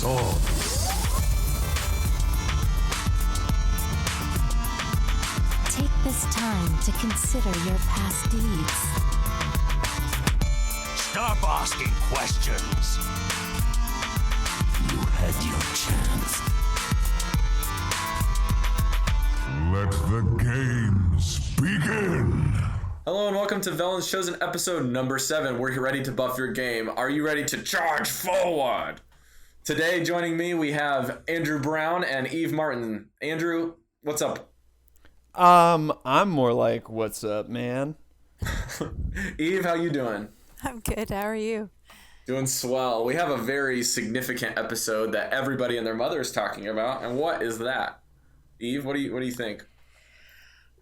swords. Take this time to consider your past deeds. Stop asking questions. You had your chance. Let the games begin. Hello and welcome to Velen's Chosen episode number 7. We're ready to buff your game. Are you ready to charge forward? Today joining me we have Andrew Brown and Evemartyn. Andrew, what's up? I'm more like, what's up, man? Eve, how you doing? I'm good. How are you? Doing swell. We have a very significant episode that everybody and their mother is talking about. And what is that? Eve, what do you think?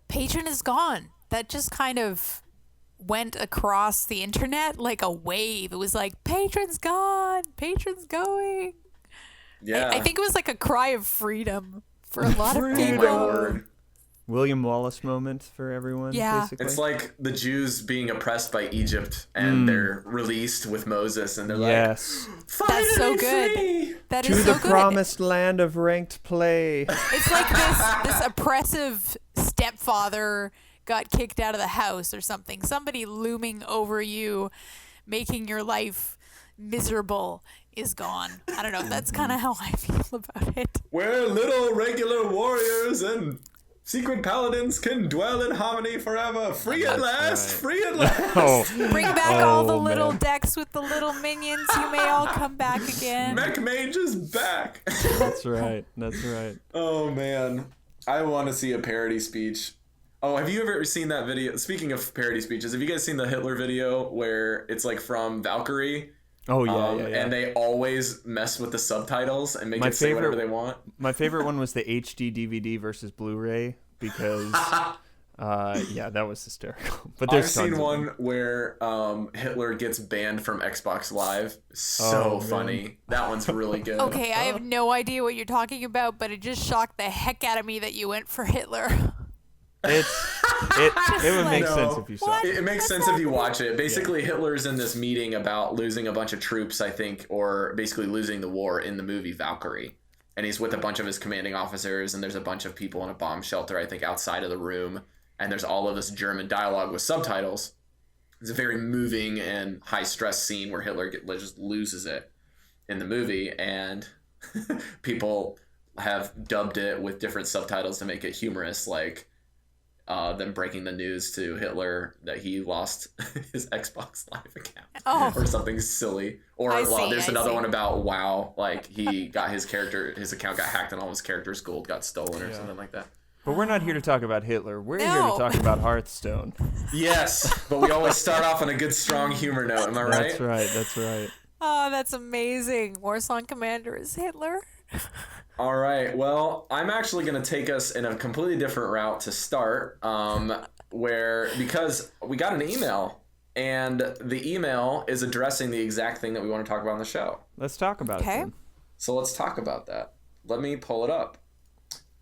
Patron is gone. That just kind of went across the internet like a wave. It was like, Patron's gone. Patron's going. Yeah. I think it was like a cry of freedom for a lot of Oh people. my word. William Wallace moment for everyone, Yeah. basically. It's like the Jews being oppressed by Egypt and they're released with Moses and they're yes. like, finally That's so good. free! That To is the so good. promised land of ranked play. It's like this oppressive stepfather got kicked out of the house or something. Somebody looming over you, making your life miserable is gone. I don't know. That's kind of how I feel about it. Where little regular warriors and secret paladins can dwell in harmony forever. Free at last! right. Free at last! Oh, Bring back all the Oh, little man. decks with the little minions. You may all come back again. Mech Mage is back! that's right. That's right. Oh man. I want to see a parody speech. Oh, have you ever seen that video? Speaking of parody speeches, have you guys seen the Hitler video where it's like from Valkyrie? Oh, yeah, yeah. And they always mess with the subtitles and make My it say whatever favorite- they want. My favorite one was the HD DVD versus Blu-ray because, yeah, that was hysterical. But I've there's tons seen of one them. where Hitler gets banned from Xbox Live. So Oh, man. funny. That one's really good. Okay, I have no idea what you're talking about, but it just shocked the heck out of me that you went for Hitler. It would make No. sense if you saw What? it. It makes sense if you watch it. Basically, Hitler's in this meeting about losing a bunch of troops, I think, or basically losing the war in the movie Valkyrie. And he's with a bunch of his commanding officers, and there's a bunch of people in a bomb shelter, I think, outside of the room. And there's all of this German dialogue with subtitles. It's a very moving and high-stress scene where Hitler just loses it in the movie, and people have dubbed it with different subtitles to make it humorous, like them breaking the news to Hitler that he lost his Xbox Live account or something silly. Or I there's see. another one about WoW, like he got his account got hacked and all his characters' gold got stolen or something like that. But we're not here to talk about Hitler. We're here No. to talk about Hearthstone. Yes, but we always start off on a good, strong humor note. Am I right? That's right. That's right. Oh, that's amazing. Warsong Commander is Hitler. All right. Well, I'm actually going to take us in a completely different route to start, because we got an email, and the email is addressing the exact thing that we want to talk about on the show. Let's talk about it. Okay. Then. So let's talk about that. Let me pull it up.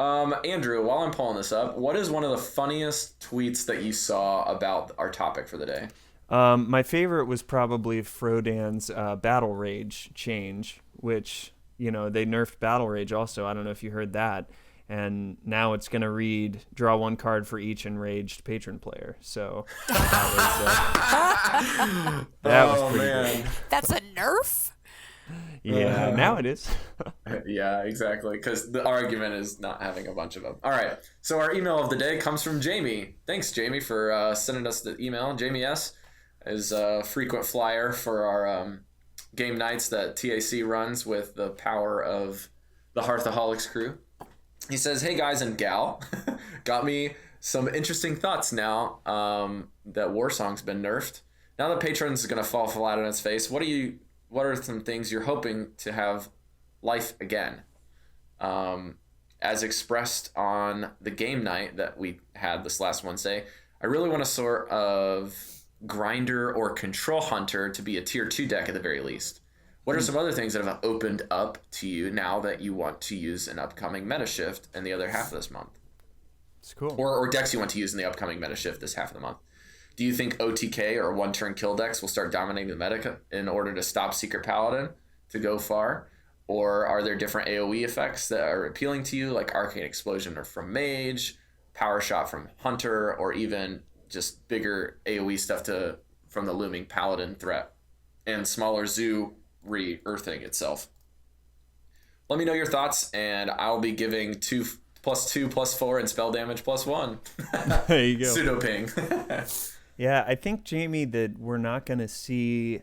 Andrew, while I'm pulling this up, what is one of the funniest tweets that you saw about our topic for the day? My favorite was probably Frodan's Battle Rage change, which, you know, they nerfed Battle Rage also. I don't know if you heard that. And now it's going to read, draw one card for each enraged patron player. So that was pretty great. That's a nerf? Yeah, now it is. Yeah, exactly. Because the argument is not having a bunch of them. All right. So our email of the day comes from Jamie. Thanks, Jamie, for sending us the email. Jamie S. is a frequent flyer for our game nights that TAC runs with the power of the Hearthaholics crew. He says, "Hey guys and gal, got me some interesting thoughts now that Warsong's been nerfed. Now that Patron's going to fall flat on its face, what are some things you're hoping to have life again? As expressed on the game night that we had this last Wednesday, I really want a sort of grinder or control hunter to be a tier 2 deck at the very least. What are some other things that have opened up to you now that you want to use an upcoming meta shift in the other half of this month? It's cool. Or decks you want to use in the upcoming meta shift this half of the month? Do you think OTK or one-turn kill decks will start dominating the meta in order to stop Secret Paladin to go far? Or are there different AoE effects that are appealing to you, like Arcane Explosion or from Mage, Power Shot from Hunter, or even just bigger AoE stuff from the looming Paladin threat, and smaller zoo re-earthing itself? Let me know your thoughts, and I'll be giving 2+2+4 and spell damage +1. There you go. Pseudo ping. Yeah, I think, Jamie, that we're not going to see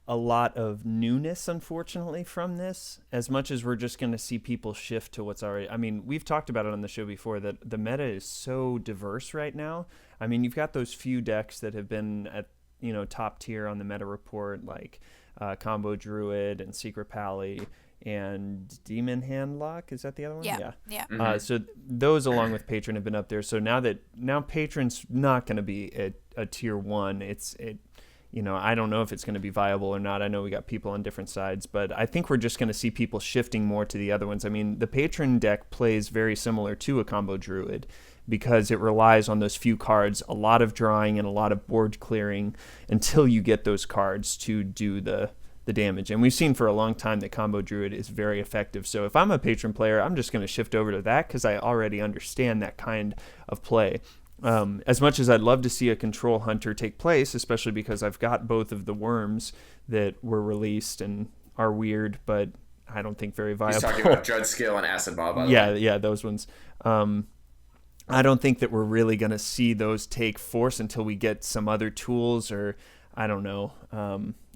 a lot of newness, unfortunately, from this, as much as we're just going to see people shift to what's already. I mean, we've talked about it on the show before that the meta is so diverse right now. I mean, you've got those few decks that have been at, top tier on the meta report, like Combo Druid and Secret Pally and Demon Handlock. Is that the other one? Yeah. So those, along with Patron, have been up there. So now Patron's not going to be a tier 1. I don't know if it's going to be viable or not. I know we got people on different sides, but I think we're just going to see people shifting more to the other ones. I mean, the Patron deck plays very similar to a Combo Druid because it relies on those few cards, a lot of drawing and a lot of board clearing until you get those cards to do the damage. And we've seen for a long time that Combo Druid is very effective. So if I'm a Patron player, I'm just going to shift over to that because I already understand that kind of play. As much as I'd love to see a Control Hunter take place, especially because I've got both of the worms that were released and are weird, but I don't think very viable. He's talking about Dreadscale and Acid Ball, by the way. Yeah, those ones. I don't think that we're really going to see those take force until we get some other tools, or I don't know,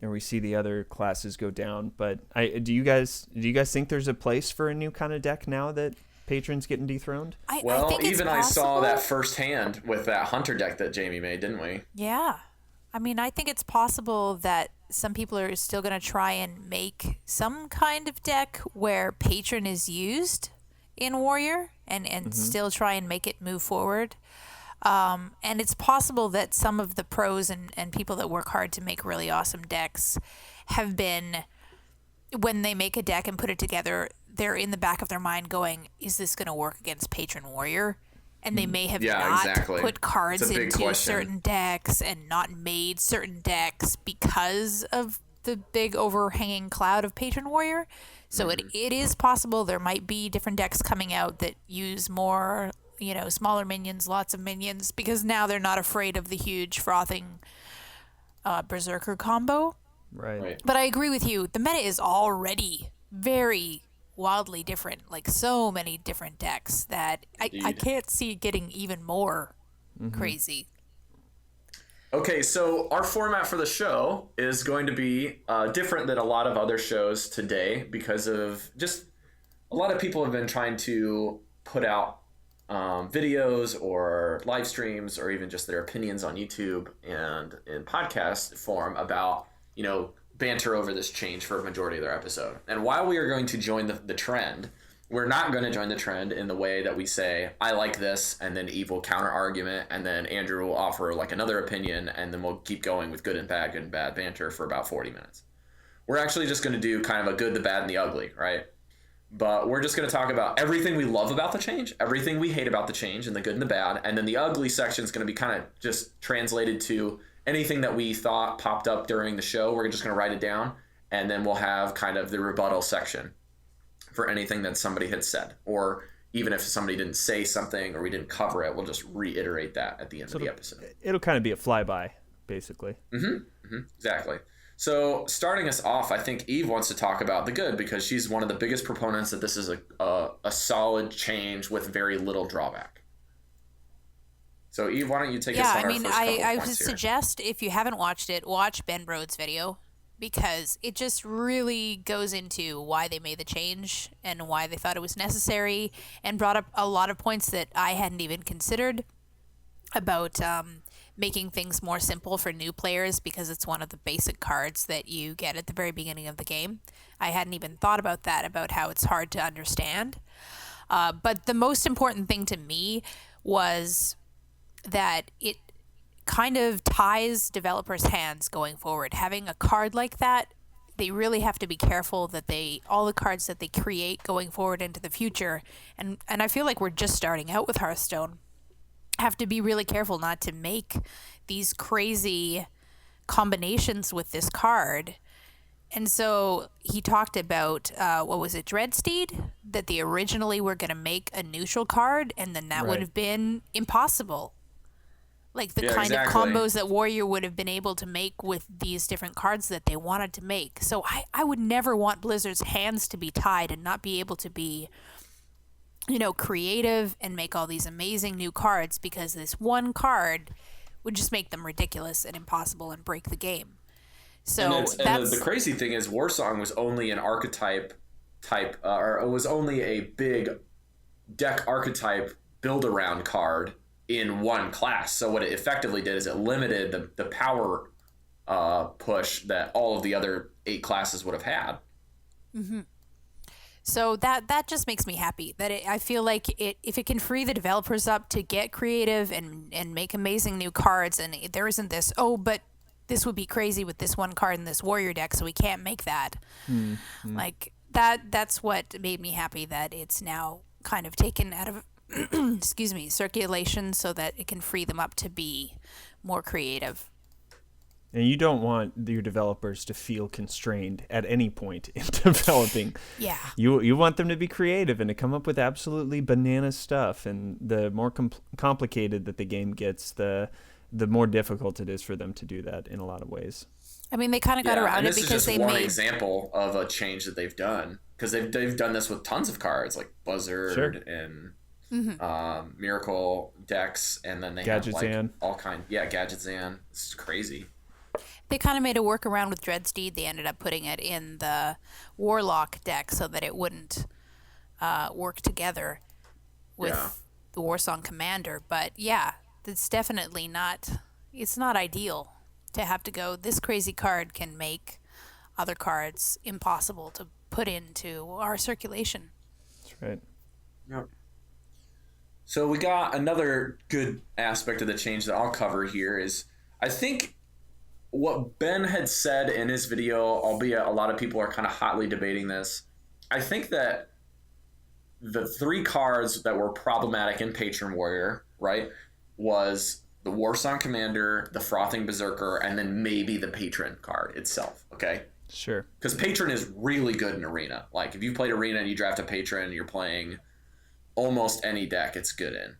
or we see the other classes go down. But do you guys think there's a place for a new kind of deck now that Patron's getting dethroned? I think it's I saw possible. that firsthand with that Hunter deck that Jamie made, didn't we? Yeah. I mean, I think it's possible that some people are still going to try and make some kind of deck where Patron is used in Warrior and still try and make it move forward. And it's possible that some of the pros and people that work hard to make really awesome decks have been, when they make a deck and put it together, they're in the back of their mind going, is this going to work against Patron Warrior? And they may have put cards into certain decks and not made certain decks because of the big overhanging cloud of Patron Warrior. So it is possible there might be different decks coming out that use more, smaller minions, lots of minions, because now they're not afraid of the huge frothing Berserker combo. Right. But I agree with you. The meta is already very wildly different, like so many different decks that I can't see it getting even more crazy. Okay, so our format for the show is going to be different than a lot of other shows today because of just a lot of people have been trying to put out videos or live streams or even just their opinions on YouTube and in podcast form about, banter over this change for a majority of their episode. And while we are going to join the trend, we're not going to join the trend in the way that we say, I like this, and then Eve will counter argument, and then Andrew will offer like another opinion, and then we'll keep going with good and bad banter for about 40 minutes. We're actually just going to do kind of a good, the bad, and the ugly, right? But we're just going to talk about everything we love about the change, everything we hate about the change, and the good and the bad, and then the ugly section is going to be kind of just translated to anything that we thought popped up during the show. We're just going to write it down, and then we'll have kind of the rebuttal section for anything that somebody had said. Or even if somebody didn't say something or we didn't cover it, we'll just reiterate that at the end of the episode. It'll kind of be a flyby, basically. Exactly. So starting us off, I think Eve wants to talk about the good because she's one of the biggest proponents that this is a solid change with very little drawback. So Eve, why don't you take us on our first couple of points I would here. suggest if you haven't watched it, watch Ben Brode's video because it just really goes into why they made the change and why they thought it was necessary and brought up a lot of points that I hadn't even considered about making things more simple for new players because it's one of the basic cards that you get at the very beginning of the game. I hadn't even thought about that, about how it's hard to understand. But the most important thing to me was that it kind of ties developers' hands going forward. Having a card like that, they really have to be careful that all the cards that they create going forward into the future, and I feel like we're just starting out with Hearthstone, have to be really careful not to make these crazy combinations with this card And so he talked about, what was it, Dreadsteed? That they originally were going to make a neutral card, and then that would have been impossible. Like the kind of combos that Warrior would have been able to make with these different cards that they wanted to make. So I would never want Blizzard's hands to be tied and not be able to be, creative and make all these amazing new cards, because this one card would just make them ridiculous and impossible and break the game. So and the crazy thing is, Warsong was only an archetype or it was only a big deck archetype build around card in one class. So what it effectively did is it limited the power push that all of the other 8 classes would have had. Mm-hmm. So that just makes me happy that I feel like if it can free the developers up to get creative and make amazing new cards, and there isn't this, but this would be crazy with this one card in this Warrior deck, so we can't make that. Mm-hmm. Like that's what made me happy, that it's now kind of taken out of circulation, so that it can free them up to be more creative. And you don't want your developers to feel constrained at any point in developing. Yeah. You want them to be creative and to come up with absolutely banana stuff. And the more complicated that the game gets, the more difficult it is for them to do that in a lot of ways. I mean, they kind of got around it because they made... This is just one example of a change that they've done. Because they've done this with tons of cards, like Blizzard and Miracle decks, and then they have like all kind... Yeah, Gadgetzan. It's crazy. They kind of made a workaround with Dreadsteed. They ended up putting it in the Warlock deck so that it wouldn't work together with the Warsong Commander. But yeah, it's definitely not... It's not ideal to have to go, this crazy card can make other cards impossible to put into our circulation. That's right. Yep. So we got another good aspect of the change that I'll cover here is, I think what Ben had said in his video, albeit a lot of people are kind of hotly debating this, I think that the 3 cards that were problematic in Patron Warrior, right, was the Warsong Commander, the Frothing Berserker, and then maybe the Patron card itself, okay? Sure. Because Patron is really good in Arena. Like, if you played Arena and you draft a Patron, you're playing almost any deck it's good in.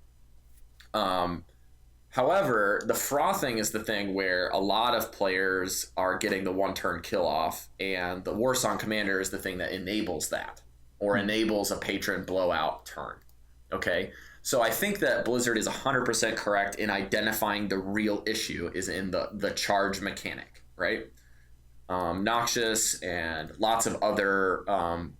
However, the Frothing is the thing where a lot of players are getting the one-turn kill-off, and the Warsong Commander is the thing that enables that, or enables a Patron blowout turn, okay? So I think that Blizzard is 100% correct in identifying the real issue is in the charge mechanic, right? Noxious and lots of other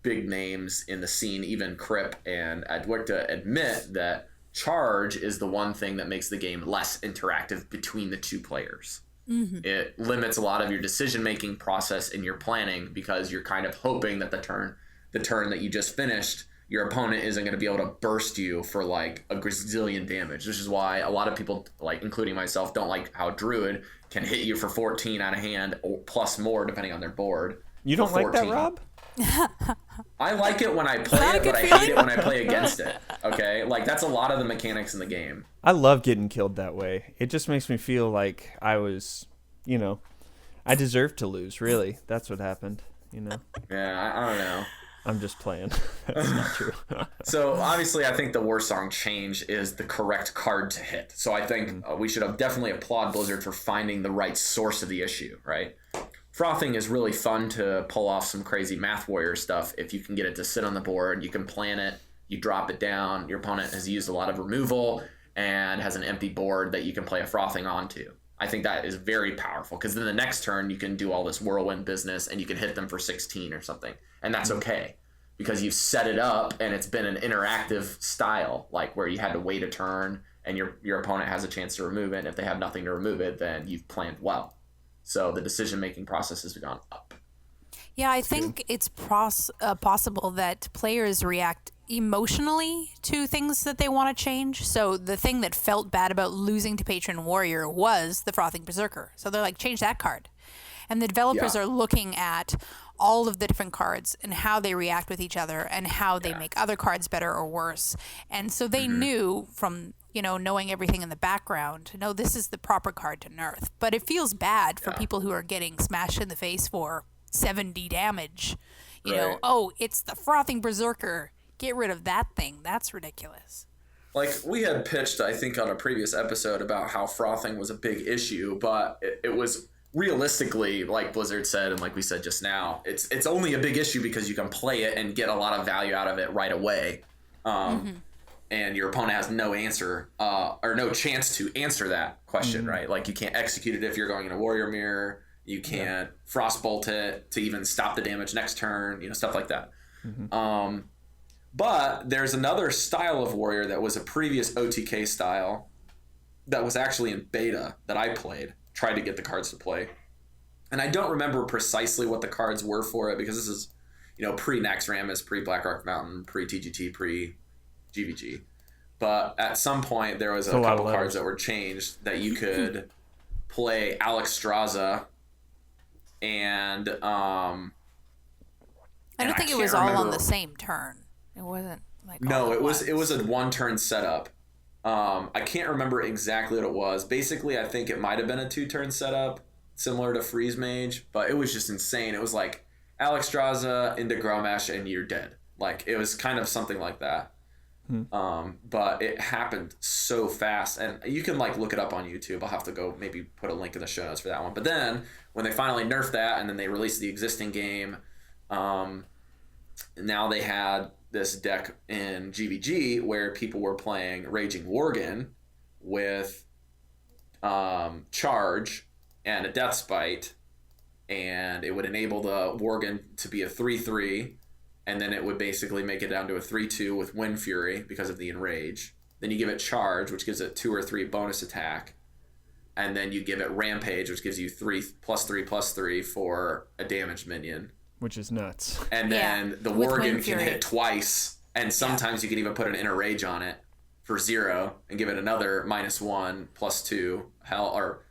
big names in the scene, even Crip, and I'd like to admit that charge is the one thing that makes the game less interactive between the 2 players. Mm-hmm. It limits a lot of your decision-making process in your planning, because you're kind of hoping that the turn that you just finished, your opponent isn't going to be able to burst you for like a gazillion damage, which is why a lot of people, like including myself, don't like how Druid can hit you for 14 out of hand or plus more depending on their board. You don't like that, Rob? I like it when I play it, but I hate it when I play against it. Okay? Like, that's a lot of the mechanics in the game. I love getting killed that way. It just makes me feel like I was, I deserved to lose, really. That's what happened, Yeah, I don't know. I'm just playing. That's not true. So obviously, I think the Warsong change is the correct card to hit. So I think we should have definitely applaud Blizzard for finding the right source of the issue, right? Frothing is really fun to pull off some crazy Math Warrior stuff. If you can get it to sit on the board, you can plan it, you drop it down, your opponent has used a lot of removal and has an empty board that you can play a Frothing onto. I think that is very powerful, because then the next turn you can do all this whirlwind business and you can hit them for 16 or something. And that's okay, because you've set it up and it's been an interactive style, like where you had to wait a turn and your opponent has a chance to remove it. And if they have nothing to remove it, then you've planned well. So the decision-making process has gone up. Yeah, I think it's possible that players react emotionally to things that they want to change. So the thing that felt bad about losing to Patron Warrior was the Frothing Berserker. So they're like, change that card. And the developers are looking at all of the different cards and how they react with each other and how they make other cards better or worse. And so they knew from, knowing everything in the background, no, this is the proper card to nerf. But it feels bad for people who are getting smashed in the face for 70 damage. You know, Right. oh, it's the Frothing Berserker. Get rid of that thing. That's ridiculous. Like, we had pitched, I think, on a previous episode about how frothing was a big issue, but it was realistically, like Blizzard said, and like we said just now, it's only a big issue because you can play it and get a lot of value out of it right away. And your opponent has no answer, or no chance to answer that question, right? Like, you can't execute it if you're going in a Warrior Mirror. You can't Frostbolt it to even stop the damage next turn, you know, stuff like that. But there's another style of warrior that was a previous OTK style that was actually in beta that I played, tried to get the cards to play. And I don't remember precisely what the cards were for it because this is, you know, pre-Naxxramas, pre-Blackrock Mountain, pre-TGT, pre-GVG. But at some point there was a couple cards that were changed that you could play Alexstrasza and I don't think it was all on the same turn. It wasn't like no, it was a one-turn setup. I can't remember exactly what it was. Basically, I think it might have been a 2-turn setup, similar to Freeze Mage, but it was just insane. It was like Alexstrasza into Grommash and you're dead. Like, it was kind of something like that. But it happened so fast, and you can like look it up on YouTube. I'll have to go maybe put a link in the show notes for that one. But then when they finally nerfed that and then they released the existing game, now they had this deck in GVG where people were playing Raging Worgen with Charge and a Death Spite, and it would enable the Worgen to be a 3/3, and then it would basically make it down to a 3/2 with Wind Fury because of the Enrage. Then you give it Charge, which gives it 2 or 3 bonus attack, and then you give it Rampage, which gives you 3/3/3 for a damaged minion. Which is nuts. And then the Worgen can hit twice, and sometimes you can even put an Inner Rage on it for 0 and give it another -1 +2 health or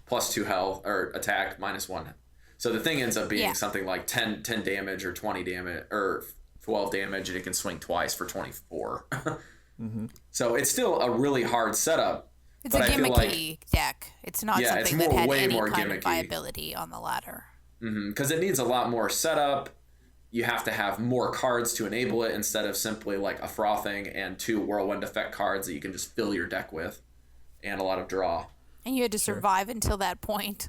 +2 health or attack -1. So the thing ends up being something like 10 damage or 20 damage or 12 damage, and it can swing twice for 24. So it's still a really hard setup. It's a gimmicky deck. It's not something that had any kind of viability on the ladder. Because it needs a lot more setup. You have to have more cards to enable it instead of simply like a Frothing and 2 Whirlwind Effect cards that you can just fill your deck with, and a lot of draw. And you had to survive until that point.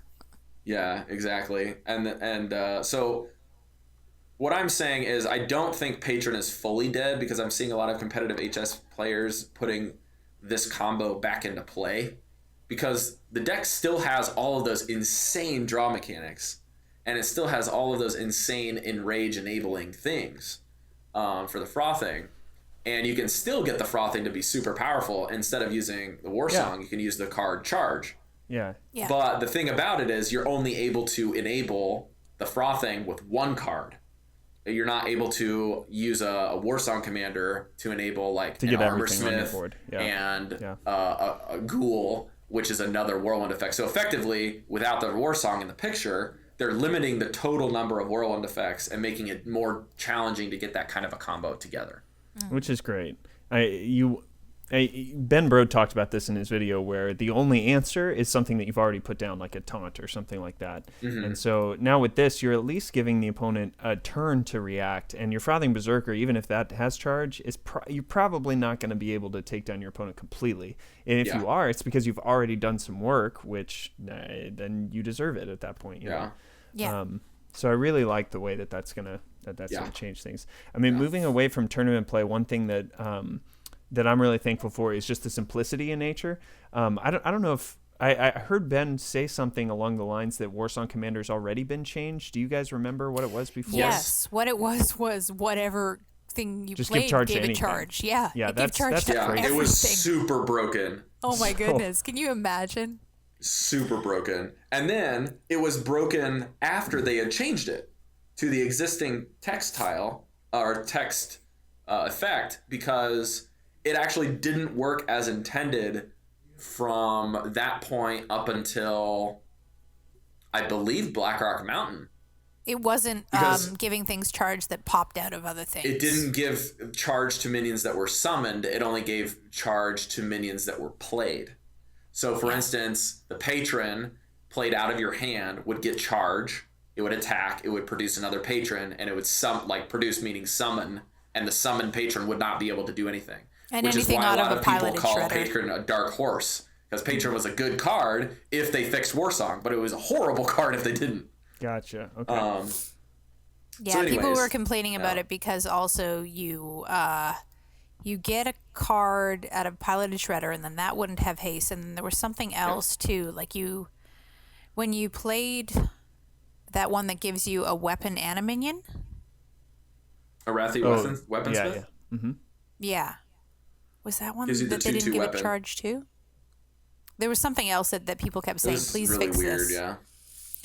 Yeah, exactly. And so what I'm saying is I don't think Patron is fully dead, because I'm seeing a lot of competitive HS players putting this combo back into play, because the deck still has all of those insane draw mechanics. And it still has all of those insane Enrage enabling things for the Frothing. And you can still get the Frothing to be super powerful. Instead of using the War Song, you can use the card Charge. Yeah. But the thing about it is you're only able to enable the Frothing with 1 card. You're not able to use a War Song commander to enable like an Armor Smith and a Ghoul, which is another Whirlwind effect. So effectively, without the War Song in the picture, they're limiting the total number of Whirlwind effects and making it more challenging to get that kind of a combo together. Which is great. Ben Brode talked about this in his video, where the only answer is something that you've already put down, like a taunt or something like that. And so now with this, you're at least giving the opponent a turn to react. And your Frothing Berserker, even if that has Charge, you're probably not going to be able to take down your opponent completely. And if you are, it's because you've already done some work, which then you deserve it at that point. You know? So I really like the way that's gonna change things. I mean, moving away from tournament play, one thing that I'm really thankful for is just the simplicity in nature. I don't know if I heard Ben say something along the lines that Warsong Commander's already been changed. Do you guys remember what it was before? Yes, what it was whatever thing you just played give charge gave to it charge. Yeah, that's everything. It was super broken. Oh my goodness, can you imagine? Super broken. And then it was broken after they had changed it to the existing text tile or text effect, because it actually didn't work as intended from that point up until, I believe, Blackrock Mountain. It wasn't giving things charge that popped out of other things. It didn't give charge to minions that were summoned. It only gave charge to minions that were played. So, for instance, the Patron played out of your hand would get charge, it would attack, it would produce another patron, and it would produce meaning summon, and the summoned patron would not be able to do anything. And which is anything why out a lot of a of people piloted call shredder. Patron a dark horse, because Patron was a good card if they fixed Warsong, but it was a horrible card if they didn't. Gotcha. Okay. Yeah, So people anyways, were complaining about it because also you get a card out of piloted shredder, and then that wouldn't have haste, and then there was something else too. Like when you played that one that gives you a weapon and a minion. Arathi weaponsmith? Yeah. Mm-hmm. Yeah. Was that one Gives you the that they didn't 2/2 give weapon. a charge to? There was something else that people kept saying, please really fix weird, this. yeah.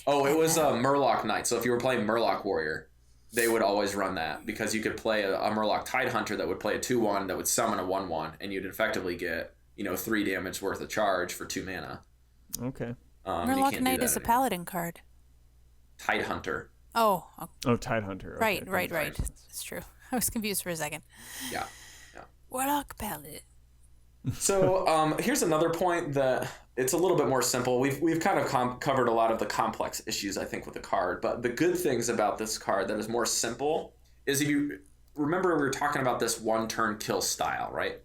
Oh, it was a Murloc Knight. So if you were playing Murloc Warrior, they would always run that because you could play a Murloc Tidehunter that would play a 2/1 that would summon a 1/1, and you'd effectively get 3 damage worth of charge for 2 mana. Okay. And you Murloc can't do Knight that is a anymore. paladin card. Tidehunter. Oh, Oh, Tidehunter. Okay. right. It's true. I was confused for a second. Yeah. Warlock paladin. So here's another point that it's a little bit more simple. We've kind of covered a lot of the complex issues, I think, with the card. But the good things about this card that is more simple is if you remember we were talking about this one-turn kill style, right?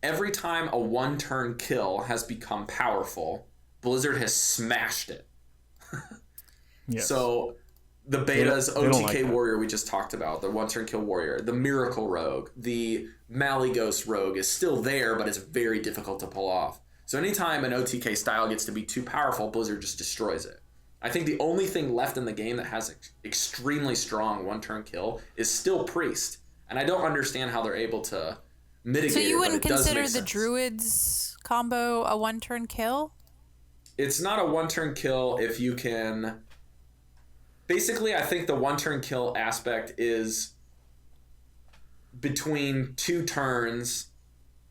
Every time a one-turn kill has become powerful, Blizzard has smashed it. Yes. So the betas, they don't OTK like that. Warrior we just talked about, the one-turn kill warrior, the Miracle Rogue, the Malygos Rogue is still there, but it's very difficult to pull off. So anytime an OTK style gets to be too powerful, Blizzard just destroys it. I think the only thing left in the game that has extremely strong one-turn kill is still Priest. And I don't understand how they're able to mitigate it. So you but wouldn't it does consider make the sense. Druids combo a one-turn kill? It's not a one-turn kill if you can... Basically, I think the one-turn kill aspect is between 2 turns,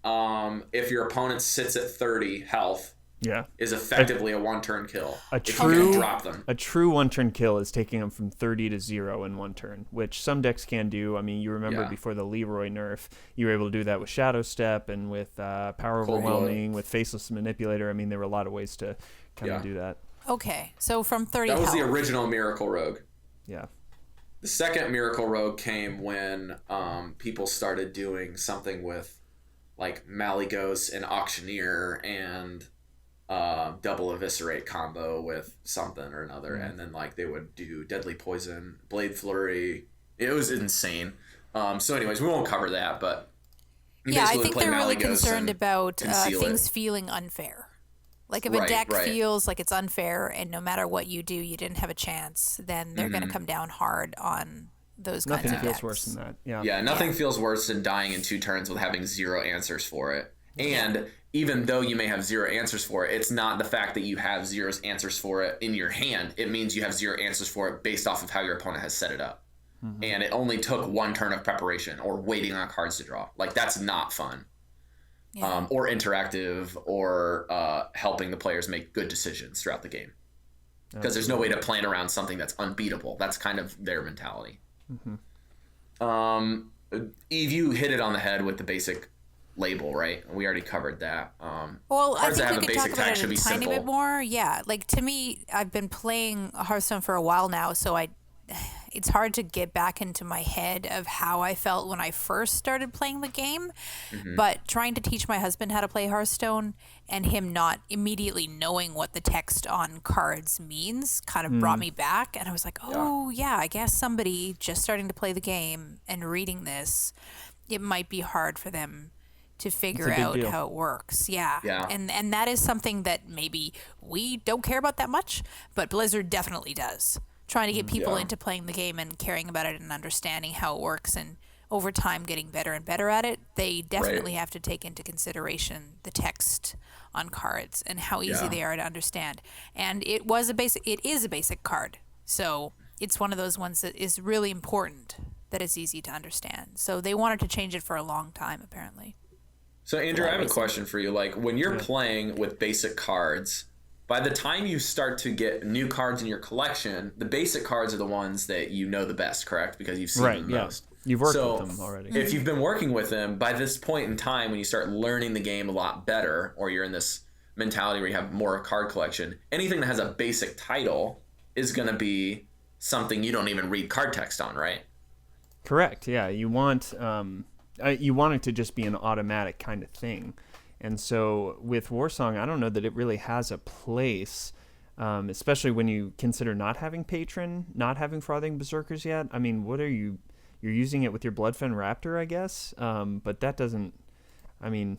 if your opponent sits at 30 health, Yeah. is effectively a one-turn kill. If you true- can drop them. A true one-turn kill is taking them from 30 to 0 in one turn, which some decks can do. I mean, you remember Yeah. before the Leroy nerf, you were able to do that with Shadow Step and with Power Cold Overwhelming, with Faceless Manipulator. I mean, there were a lot of ways to kind of do that. Okay, so from 30 That was health. the original Miracle Rogue. Yeah. The second Miracle Rogue came when people started doing something with like Malygos and Auctioneer and double Eviscerate combo with something or another, and then like they would do Deadly Poison, Blade Flurry. It was insane. So anyways, we won't cover that, but you Yeah, I basically think play they're really Malygos concerned and about conceal things it. feeling unfair. Like if a Right, deck right. feels like it's unfair and no matter what you do, you didn't have a chance, then they're going to come down hard on those kinds Nothing of feels decks. worse than that. Yeah. Yeah, nothing feels worse than dying in 2 turns with having 0 answers for it. And even though you may have 0 answers for it, it's not the fact that you have 0 answers for it in your hand. It means you have 0 answers for it based off of how your opponent has set it up. And it only took 1 turn of preparation or waiting on cards to draw. Like, that's not fun. Yeah. Or interactive or helping the players make good decisions throughout the game. Because there's no way to plan around something that's unbeatable. That's kind of their mentality. Eve, you hit it on the head with the basic label, right? We already covered that. Well, I cards that think have we a could talk basic about tag it should a be tiny simple. bit more. Yeah, like to me, I've been playing Hearthstone for a while now, so it's hard to get back into my head of how I felt when I first started playing the game. But trying to teach my husband how to play Hearthstone and him not immediately knowing what the text on cards means kind of brought me back. And I was like, oh, yeah, I guess somebody just starting to play the game and reading this, it might be hard for them to figure big out deal. how it works. Yeah. Yeah. And that is something that maybe we don't care about that much, but Blizzard definitely does. Trying to get people into playing the game and caring about it and understanding how it works and over time getting better and better at it. They definitely have to take into consideration the text on cards and how easy they are to understand. And it is a basic card. So it's one of those ones that is really important that it's easy to understand. So they wanted to change it for a long time, apparently. So, Andrew, I have a question for you. Like, when you're playing with basic cards, by the time you start to get new cards in your collection, the basic cards are the ones that you know the best, correct? Because you've seen them the most. You've worked So, with them already. If you've been working with them, by this point in time, when you start learning the game a lot better, or you're in this mentality where you have more card collection, anything that has a basic title is going to be something you don't even read card text on, right? Correct. Yeah, you want it to just be an automatic kind of thing, and so with Warsong, I don't know that it really has a place, especially when you consider not having Patron, not having Frothing Berserkers yet. I mean, what are you? You're using it with your Bloodfen Raptor, I guess, but that doesn't. I mean.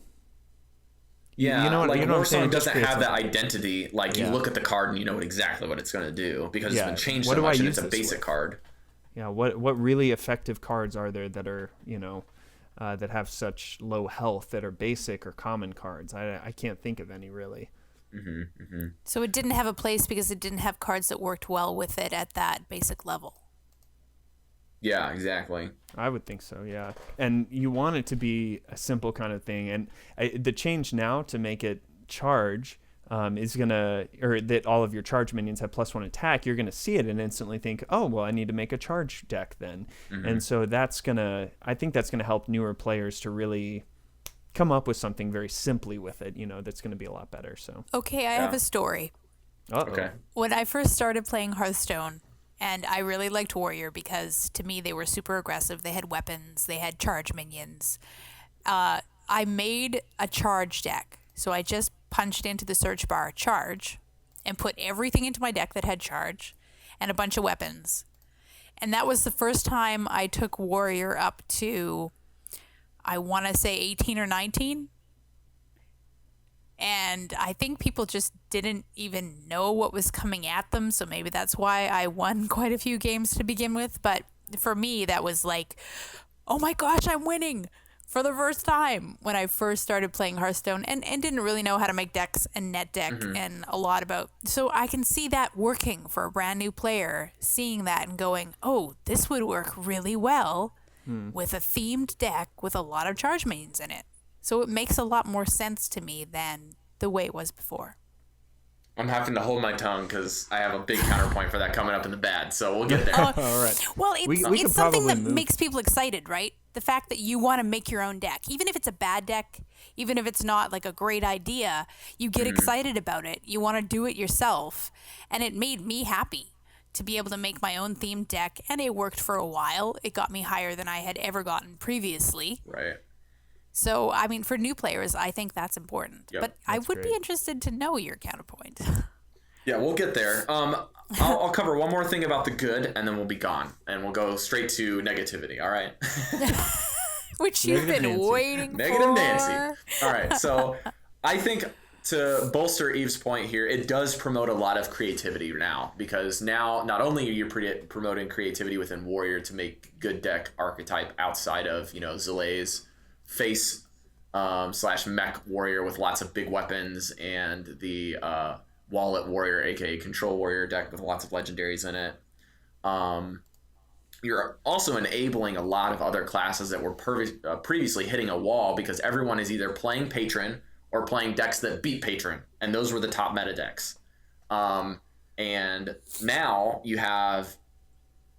Yeah, you know what, like Warsong doesn't have that something. identity. Like you look at the card and you know exactly what it's going to do because it's been changed so much and it's a basic card. Yeah, what really effective cards are there that are, that have such low health that are basic or common cards? I can't think of any really. So it didn't have a place because it didn't have cards that worked well with it at that basic level. Yeah, exactly. I would think so, yeah. And you want it to be a simple kind of thing. And the change now to make it charge is going to, or that all of your charge minions have +1 attack, you're going to see it and instantly think, oh, well, I need to make a charge deck then. And so I think that's going to help newer players to really come up with something very simply with it, that's going to be a lot better. So Okay, I have a story. Uh-oh. Okay. When I first started playing Hearthstone, and I really liked Warrior because to me they were super aggressive. They had weapons, they had charge minions. I made a charge deck. So I just punched into the search bar charge and put everything into my deck that had charge and a bunch of weapons. And that was the first time I took Warrior up to, I want to say 18 or 19. And I think people just didn't even know what was coming at them. So maybe that's why I won quite a few games to begin with. But for me, that was like, oh my gosh, I'm winning for the first time when I first started playing Hearthstone and didn't really know how to make decks and net deck and a lot about. So I can see that working for a brand new player, seeing that and going, oh, this would work really well with a themed deck with a lot of charge minions in it. So it makes a lot more sense to me than the way it was before. I'm having to hold my tongue because I have a big counterpoint for that coming up in the bad. So we'll get there. All right. Well, We it's could something probably that move. makes people excited, right? The fact that you want to make your own deck. Even if it's a bad deck, even if it's not like a great idea, you get excited about it. You want to do it yourself. And it made me happy to be able to make my own themed deck. And it worked for a while. It got me higher than I had ever gotten previously. Right. So, I mean, for new players, I think that's important. Yep, but I would be great. interested to know your counterpoint. Yeah, we'll get there. I'll cover one more thing about the good, and then we'll be gone, and we'll go straight to negativity. All right. Which you've Negative been Nancy. waiting Negative for. Nancy. All right. So I think to bolster Eve's point here, it does promote a lot of creativity now, because now not only are you promoting creativity within Warrior to make good deck archetype outside of, Zalae's face / mech warrior with lots of big weapons and the wallet warrior, aka control warrior deck with lots of legendaries in it. You're also enabling a lot of other classes that were previously hitting a wall because everyone is either playing Patron or playing decks that beat Patron, and those were the top meta decks. And now you have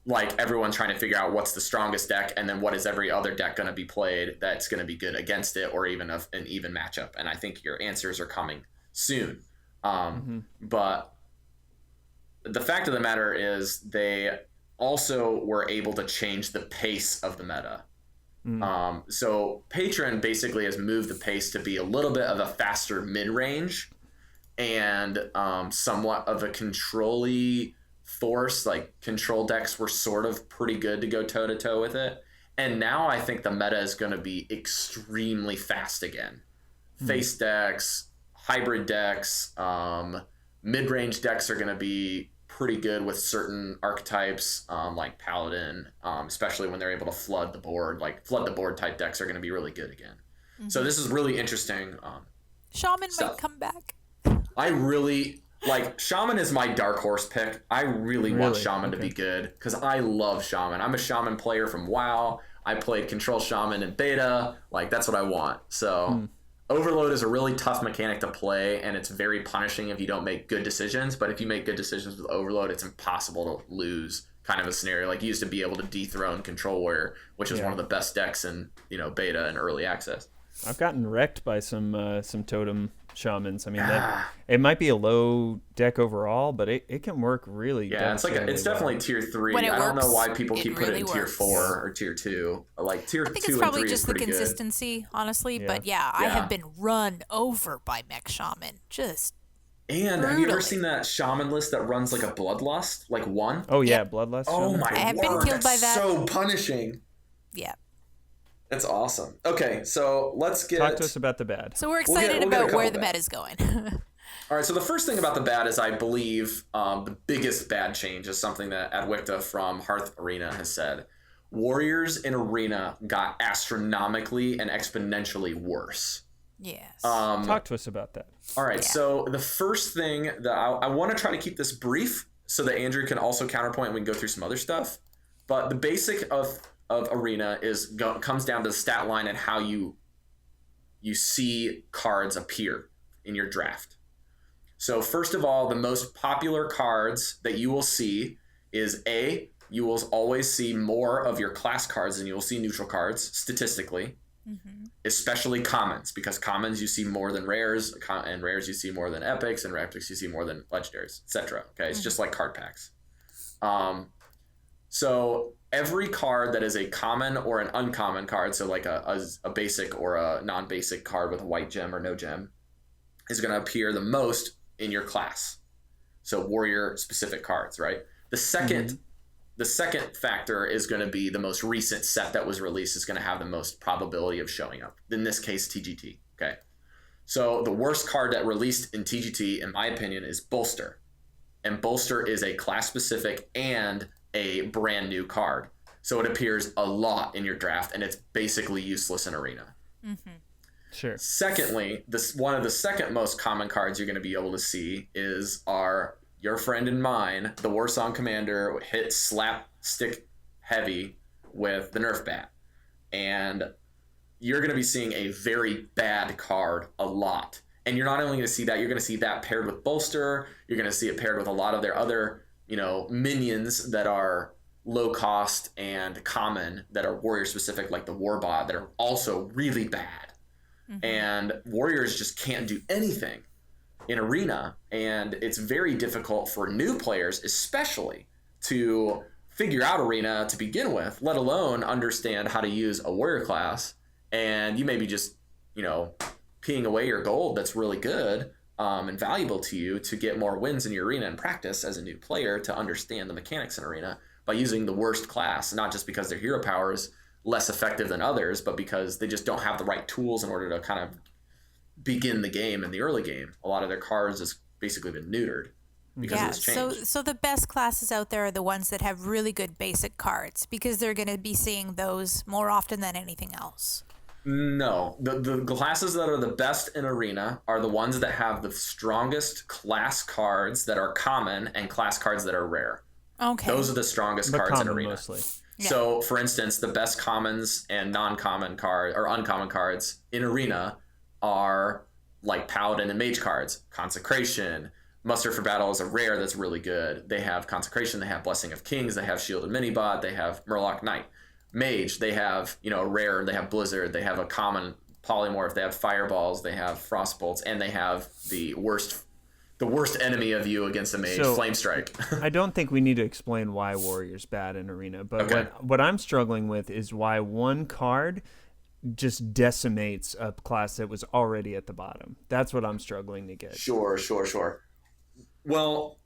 like everyone trying to figure out what's the strongest deck, and then what is every other deck going to be played that's going to be good against it, or even an even matchup. And I think your answers are coming soon. But the fact of the matter is they also were able to change the pace of the meta. So Patron basically has moved the pace to be a little bit of a faster mid-range and somewhat of a control-y force. Like control decks were sort of pretty good to go toe-to-toe with it. And now I think the meta is going to be extremely fast again. Face decks, hybrid decks, mid-range decks are going to be pretty good with certain archetypes, like Paladin, especially when they're able to flood the board. Like flood the board type decks are going to be really good again. So this is really interesting. Shaman stuff. might come back. I really like Shaman is my dark horse pick. I really want Really? Shaman to be good because I love Shaman. I'm a Shaman player from WoW. I played Control Shaman in beta. Like that's what I want. So Overload is a really tough mechanic to play, and it's very punishing if you don't make good decisions. But if you make good decisions with Overload, it's impossible to lose. Kind of a scenario like you used to be able to dethrone Control Warrior, which is one of the best decks in beta and early access. I've gotten wrecked by some totem shamans. I mean, it might be a low deck overall, but it can work really. Yeah, it's definitely tier 3. When it I don't know works, why people it keep putting really it in tier works. 4 or tier 2. Like tier 2 I think and it's probably 3 just is the pretty consistency, honestly. Yeah. But yeah, I Yeah. have been run over by mech shaman. Just good. And have you ever brutally. seen that shaman list that runs like a bloodlust, like 1? Oh yeah, Bloodlust. Oh shaman. my I have been word, killed by that's that. so punishing. yeah. That's awesome. Okay, so let's get... Talk to us about the bad. So we're We'll get excited a about couple where the back. meta is going. All right, so the first thing about the bad is I believe the biggest bad change is something that Adwicta from Hearth Arena has said. Warriors in Arena got astronomically and exponentially worse. yes. Talk to us about that. All right, Yeah. so the first thing that I want to try to keep this brief so that Andrew can also counterpoint and we can go through some other stuff. But the basic of Arena comes down to the stat line and how you see cards appear in your draft. So first of all, the most popular cards that you will see is you will always see more of your class cards than you will see neutral cards statistically. Especially commons, because commons you see more than rares, and rares you see more than epics, and epics you see more than legendaries, etc. Okay, it's just like card packs. So every card that is a common or an uncommon card, so like a basic or a non-basic card with a white gem or no gem, is going to appear the most in your class. So warrior specific cards, right? The second factor is going to be the most recent set that was released is going to have the most probability of showing up. In this case, TGT. Okay. So the worst card that released in TGT, in my opinion, is Bolster. And Bolster is a class specific and a brand new card. So it appears a lot in your draft and it's basically useless in Arena. Sure. Secondly, one of the second most common cards you're going to be able to see is your friend and mine, the Warsong Commander, hit slapstick heavy with the Nerf bat. And you're going to be seeing a very bad card a lot. And you're not only going to see that, you're going to see that paired with Bolster. You're going to see it paired with a lot of their other, minions that are low cost and common that are warrior specific, like the Warbot, that are also really bad. And warriors just can't do anything in Arena, and it's very difficult for new players especially to figure out Arena to begin with, let alone understand how to use a warrior class. And you may be just peeing away your gold that's really good and valuable to you to get more wins in your Arena and practice as a new player to understand the mechanics in Arena by using the worst class, not just because their hero power is less effective than others, but because they just don't have the right tools in order to kind of begin the game in the early game. A lot of their cards has basically been neutered because of this change. So the best classes out there are the ones that have really good basic cards because they're going to be seeing those more often than anything else. No, the classes that are the best in Arena are the ones that have the strongest class cards that are common and class cards that are rare. Okay. Those are the strongest cards in Arena. Mostly. Yeah. So, for instance, the best commons and non-common card or uncommon cards in Arena are like Paladin and Mage cards. Consecration, Muster for Battle is a rare that's really good. They have Consecration, they have Blessing of Kings, they have Shielded Minibot, they have Murloc Knight. Mage, they have a rare, they have Blizzard, they have a common Polymorph, they have Fireballs, they have Frostbolts, and they have the worst enemy of you against a mage, Flame Strike. I don't think we need to explain why Warrior's bad in Arena, but Okay. what I'm struggling with is why one card just decimates a class that was already at the bottom. That's what I'm struggling to get. Sure. Well,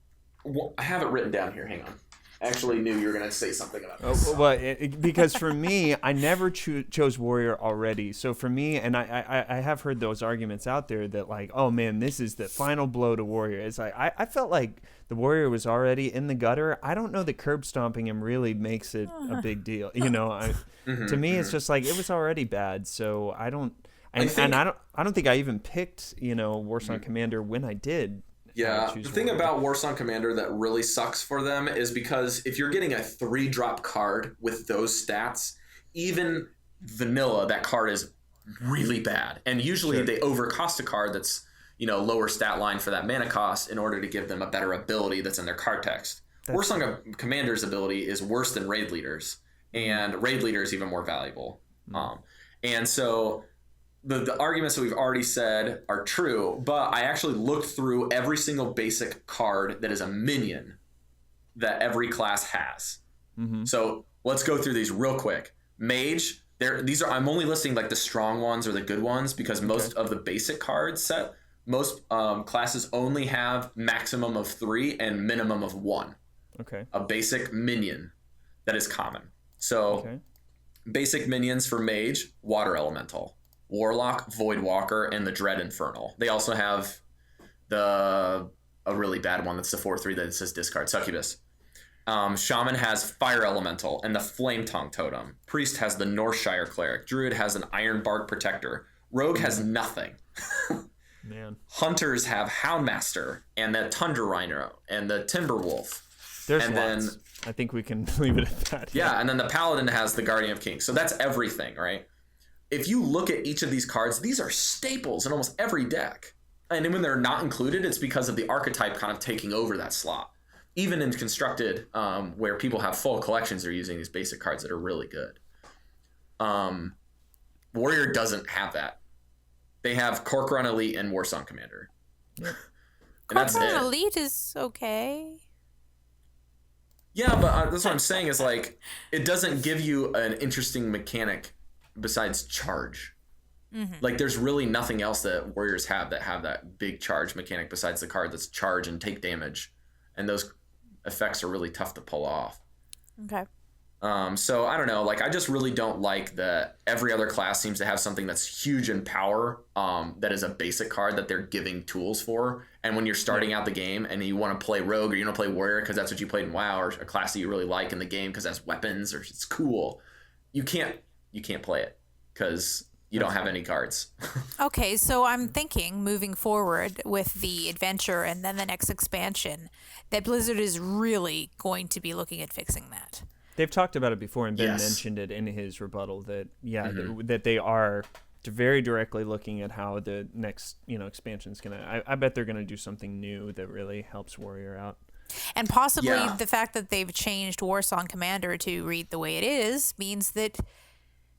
I have it written down here. Hang on. I actually knew you were going to say something about this. Because for me, I never chose Warrior already. So for me, and I have heard those arguments out there that like, oh man, this is the final blow to Warrior. It's like I felt like the Warrior was already in the gutter. I don't know that curb stomping him really makes it a big deal. To me, it's just like it was already bad. So I don't think I even picked Warsong Commander when I did. Yeah, the thing about Warsong Commander that really sucks for them is because if you're getting a 3-drop card with those stats, even vanilla, that card is really bad. And usually they overcost a card that's, lower stat line for that mana cost in order to give them a better ability that's in their card text. Warsong Commander's ability is worse than Raid Leader's, and Raid Leader is even more valuable. And so the arguments that we've already said are true, but I actually looked through every single basic card that is a minion that every class has. So let's go through these real quick. Mage, I'm only listing like the strong ones or the good ones because most of the basic card set, most classes only have maximum of 3 and minimum of 1. Okay. A basic minion that is common. So basic minions for Mage, Water Elemental, Warlock, Voidwalker, and the Dread Infernal. They also have a really bad one that's the 4/3 that says discard, Succubus. Shaman has Fire Elemental and the Flame Tongue Totem. Priest has the Northshire Cleric. Druid has an Iron Bark Protector. Rogue has nothing. Man. Hunters have Houndmaster and the Tundra Rhino and the Timberwolf. There's and lots. Then, I think we can leave it at that. Yeah, and then the Paladin has the Guardian of Kings. So that's everything, right? If you look at each of these cards, these are staples in almost every deck. And when they're not included, it's because of the archetype kind of taking over that slot. Even in Constructed, where people have full collections, they're using these basic cards that are really good. Warrior doesn't have that. They have Corcoran Elite and Warsong Commander. Yep. And that's Corcoran it. Elite is okay. Yeah, but that's what I'm saying is like, it doesn't give you an interesting mechanic besides charge. Like there's really nothing else that Warriors have that big charge mechanic besides the card that's charge and take damage. And those effects are really tough to pull off. Okay. So I don't know, like I just really don't like that every other class seems to have something that's huge in power, that is a basic card that they're giving tools for. And when you're starting out the game and you want to play Rogue or you want to play Warrior because that's what you played in WoW, or a class that you really like in the game because it has weapons or it's cool, you can't play it because you don't have any cards. Okay, so I'm thinking moving forward with the adventure and then the next expansion that Blizzard is really going to be looking at fixing that. They've talked about it before, and Ben mentioned it in his rebuttal that that they are very directly looking at how the next expansion is gonna. I bet they're gonna do something new that really helps Warrior out. And possibly the fact that they've changed Warsong Commander to read the way it is means that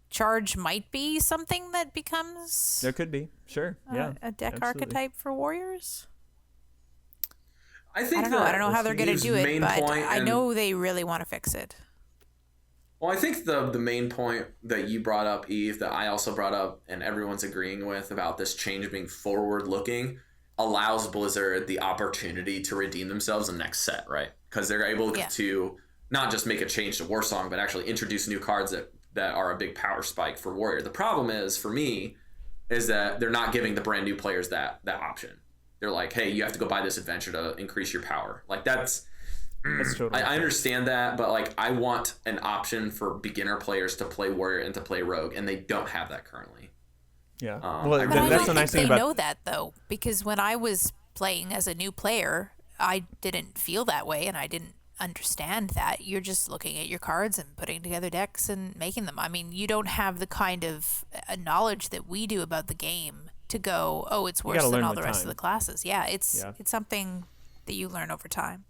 charge might be something that becomes there could be a deck archetype for Warriors. I don't know how they're going to do it, but I know they really want to fix it. Well, I think the main point that you brought up, Eve, that I also brought up and everyone's agreeing with about this change being forward-looking allows Blizzard the opportunity to redeem themselves in the next set, right? Because they're able to not just make a change to Warsong, but actually introduce new cards that are a big power spike for Warrior. The problem is, for me, is that they're not giving the brand new players that option. They're like, hey, you have to go buy this adventure to increase your power. Like that's totally I understand that, but like I want an option for beginner players to play Warrior and to play Rogue, and they don't have that currently. Yeah. But that's the nice thing they about. know that though, because when I was playing as a new player, I didn't feel that way, and I didn't understand that. You're just looking at your cards and putting together decks and making them. I mean, you don't have the kind of knowledge that we do about the game to go, oh, it's worse than all the rest of the classes. Yeah, it's something that you learn over time.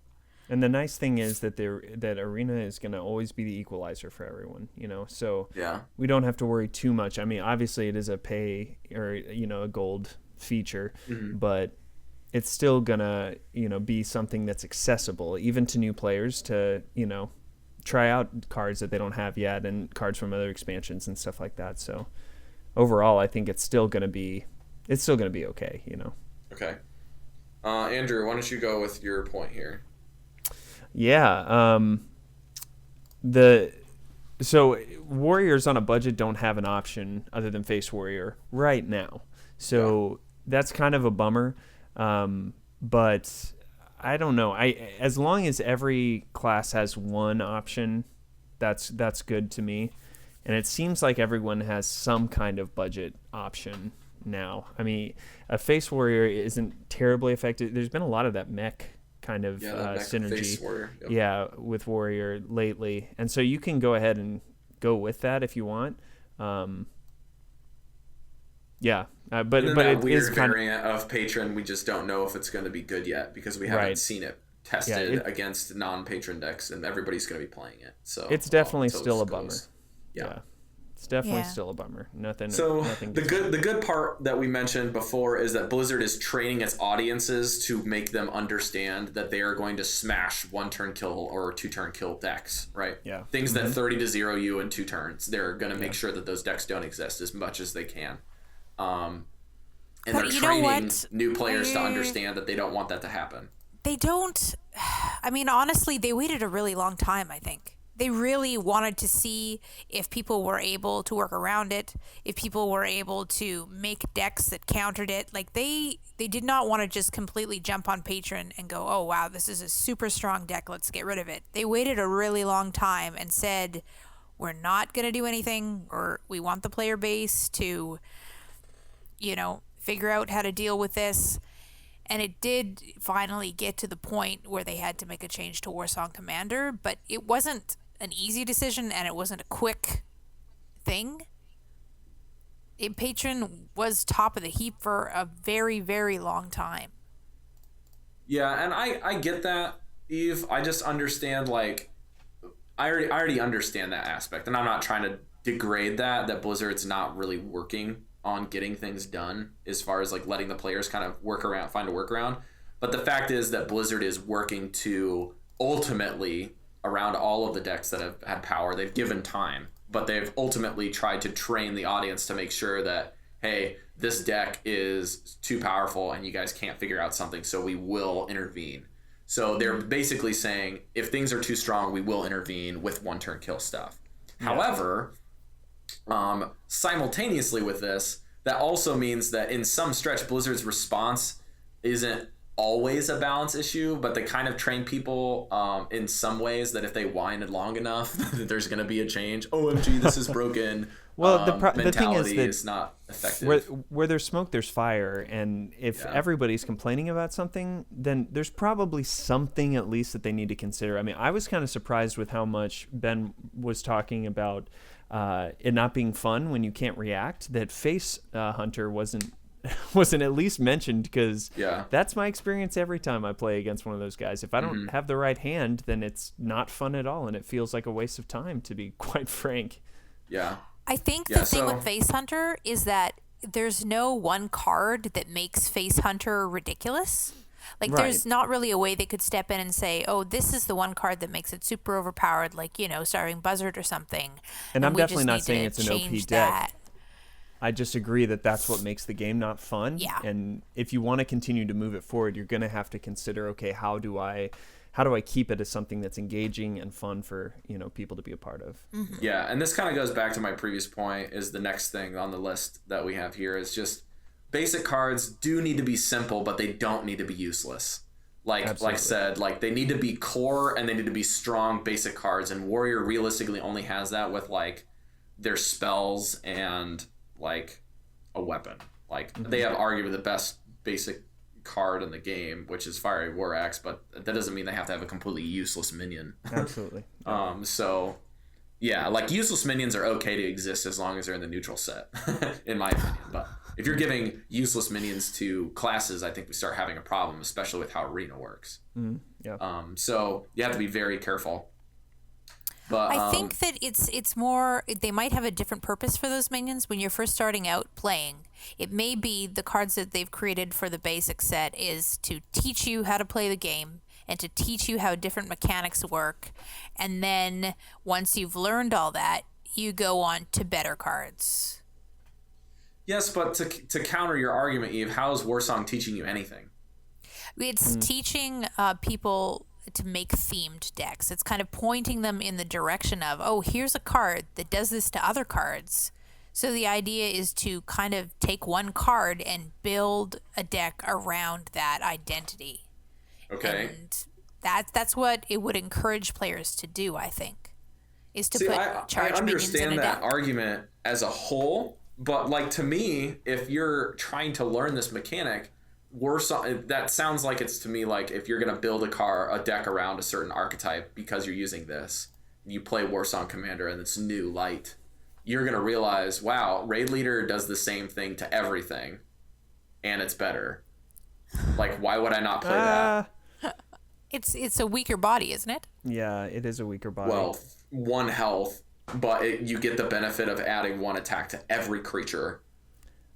And the nice thing is that that Arena is going to always be the equalizer for everyone, So we don't have to worry too much. I mean, obviously it is a pay or a gold feature, but it's still gonna be something that's accessible even to new players to try out cards that they don't have yet and cards from other expansions and stuff like that. So overall, I think it's still gonna be okay. Okay. Andrew, why don't you go with your point here? Yeah. So Warriors on a budget don't have an option other than Face Warrior right now. So that's kind of a bummer. But I don't know. As long as every class has one option, that's good to me. And it seems like everyone has some kind of budget option now. I mean, a Face Warrior isn't terribly effective. There's been a lot of that mech kind of synergy. Face Warrior. Yep. Yeah, with Warrior lately. And so you can go ahead and go with that if you want. But it weird is kind variant of Patron. We just don't know if it's going to be good yet because we haven't seen it tested against non-Patron decks, and everybody's going to be playing it. So it's definitely still a bummer. Yeah. It's definitely Yeah. still a bummer. Nothing. So nothing the gets good part that we mentioned before is that Blizzard is training its audiences to make them understand that they are going to smash 1-turn kill or 2-turn kill decks, right? Yeah. Things that 30 to 0 you in 2 turns. They're going to make sure that those decks don't exist as much as they can. And But they're you know training what? new players to understand that they don't want that to happen. They don't. I mean, honestly, they waited a really long time, I think. They really wanted to see if people were able to work around it, if people were able to make decks that countered it. Like, they did not want to just completely jump on Patron and go, oh, wow, this is a super strong deck, let's get rid of it. They waited a really long time and said, we're not going to do anything, or we want the player base to, figure out how to deal with this. And it did finally get to the point where they had to make a change to Warsong Commander, but it wasn't an easy decision and it wasn't a quick thing. Patron was top of the heap for a very, very long time. Yeah, and I get that, Eve. I just understand, like, I already understand that aspect, and I'm not trying to degrade that Blizzard's not really working on getting things done as far as like letting the players kind of find a workaround. But the fact is that Blizzard is working to ultimately, around all of the decks that have had power, they've given time, but they've ultimately tried to train the audience to make sure that, hey, this deck is too powerful and you guys can't figure out something, so we will intervene. So they're basically saying, if things are too strong, we will intervene with 1-turn kill stuff. Yeah. However, simultaneously with this, that also means that in some stretch, Blizzard's response isn't always a balance issue, but they kind of train people in some ways that if they whine it long enough, there's going to be a change. OMG, this is broken. Well, the thing is that is not effective. Where there's smoke, there's fire, and if everybody's complaining about something, then there's probably something at least that they need to consider. I mean, I was kind of surprised with how much Ben was talking about it not being fun when you can't react. That Face Hunter wasn't at least mentioned, because that's my experience every time I play against one of those guys. If I don't have the right hand, then it's not fun at all, and it feels like a waste of time, to be quite frank. Yeah. I think the thing with Face Hunter is that there's no one card that makes Face Hunter ridiculous. Like, there's not really a way they could step in and say, oh, this is the one card that makes it super overpowered, like, Starving Buzzard or something. And I'm definitely not saying it's an OP deck. I just agree that that's what makes the game not fun. Yeah. And if you want to continue to move it forward, you're going to have to consider, okay, how do I keep it as something that's engaging and fun for, people to be a part of? Mm-hmm. Yeah, and this kind of goes back to my previous point, is the next thing on the list that we have here is just basic cards do need to be simple, but they don't need to be useless. Like I said, like, they need to be core and they need to be strong basic cards, and Warrior realistically only has that with like their spells and like a weapon. Like, they have arguably the best basic card in the game, which is Fiery War Axe, but that doesn't mean they have to have a completely useless minion. Absolutely. So yeah, like, useless minions are okay to exist as long as they're in the neutral set, in my opinion. But if you're giving useless minions to classes, I think we start having a problem, especially with how Arena works. Yeah. So you have to be very careful. But I think that it's more, they might have a different purpose for those minions when you're first starting out playing. It may be the cards that they've created for the basic set is to teach you how to play the game and to teach you how different mechanics work. And then once you've learned all that, you go on to better cards. Yes, but to counter your argument, Eve, how is Warsong teaching you anything? It's teaching people to make themed decks. It's kind of pointing them in the direction of, oh, here's a card that does this to other cards. So the idea is to kind of take one card and build a deck around that identity. Okay. And that's what it would encourage players to do, I think, is to put charge minions in a deck. I understand that argument as a whole, but like, to me, if you're trying to learn this mechanic, that sounds like it's, to me, like, if you're going to build a deck around a certain archetype because you're using this, you play Warsong Commander and it's new light, you're going to realize, wow, Raid Leader does the same thing to everything and it's better. Like, why would I not play that? It's a weaker body, isn't it? Yeah, it is a weaker body. Well, 1 health, but you get the benefit of adding 1 attack to every creature.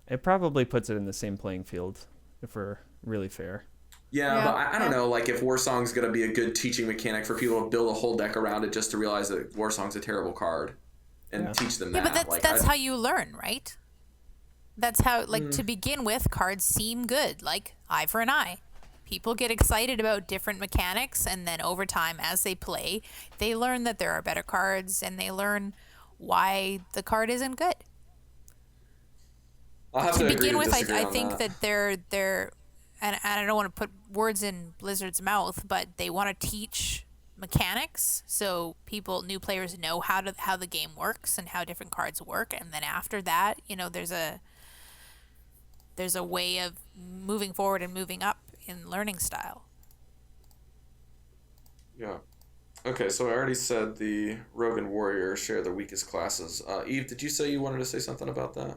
It probably puts it in the same playing field, if we're really fair. Yeah, but I don't know, like, if Warsong's going to be a good teaching mechanic for people to build a whole deck around it just to realize that Warsong's a terrible card and teach them that. Yeah, but that's how you learn, right? That's how, like, to begin with, cards seem good, like eye for an eye. People get excited about different mechanics, and then over time, as they play, they learn that there are better cards, and they learn why the card isn't good. I'll have To agree begin with, disagree I on think that they're and I don't want to put words in Blizzard's mouth, but they want to teach mechanics so new players know how the game works and how different cards work, and then after that, there's a way of moving forward and moving up in learning style. Yeah. Okay, so I already said the Rogue and Warrior share the weakest classes. Eve, did you say you wanted to say something about that?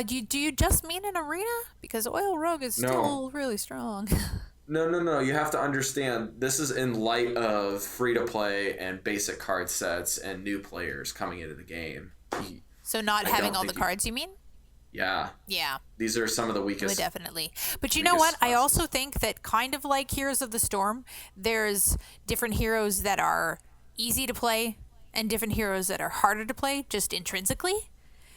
Do you just mean in Arena? Because Oil Rogue is still really strong. No. You have to understand, this is in light of free-to-play and basic card sets and new players coming into the game. So not having all the cards, you mean? Yeah. Yeah. These are some of the weakest. Definitely. But you know what? I also think that kind of like Heroes of the Storm, there's different heroes that are easy to play and different heroes that are harder to play just intrinsically.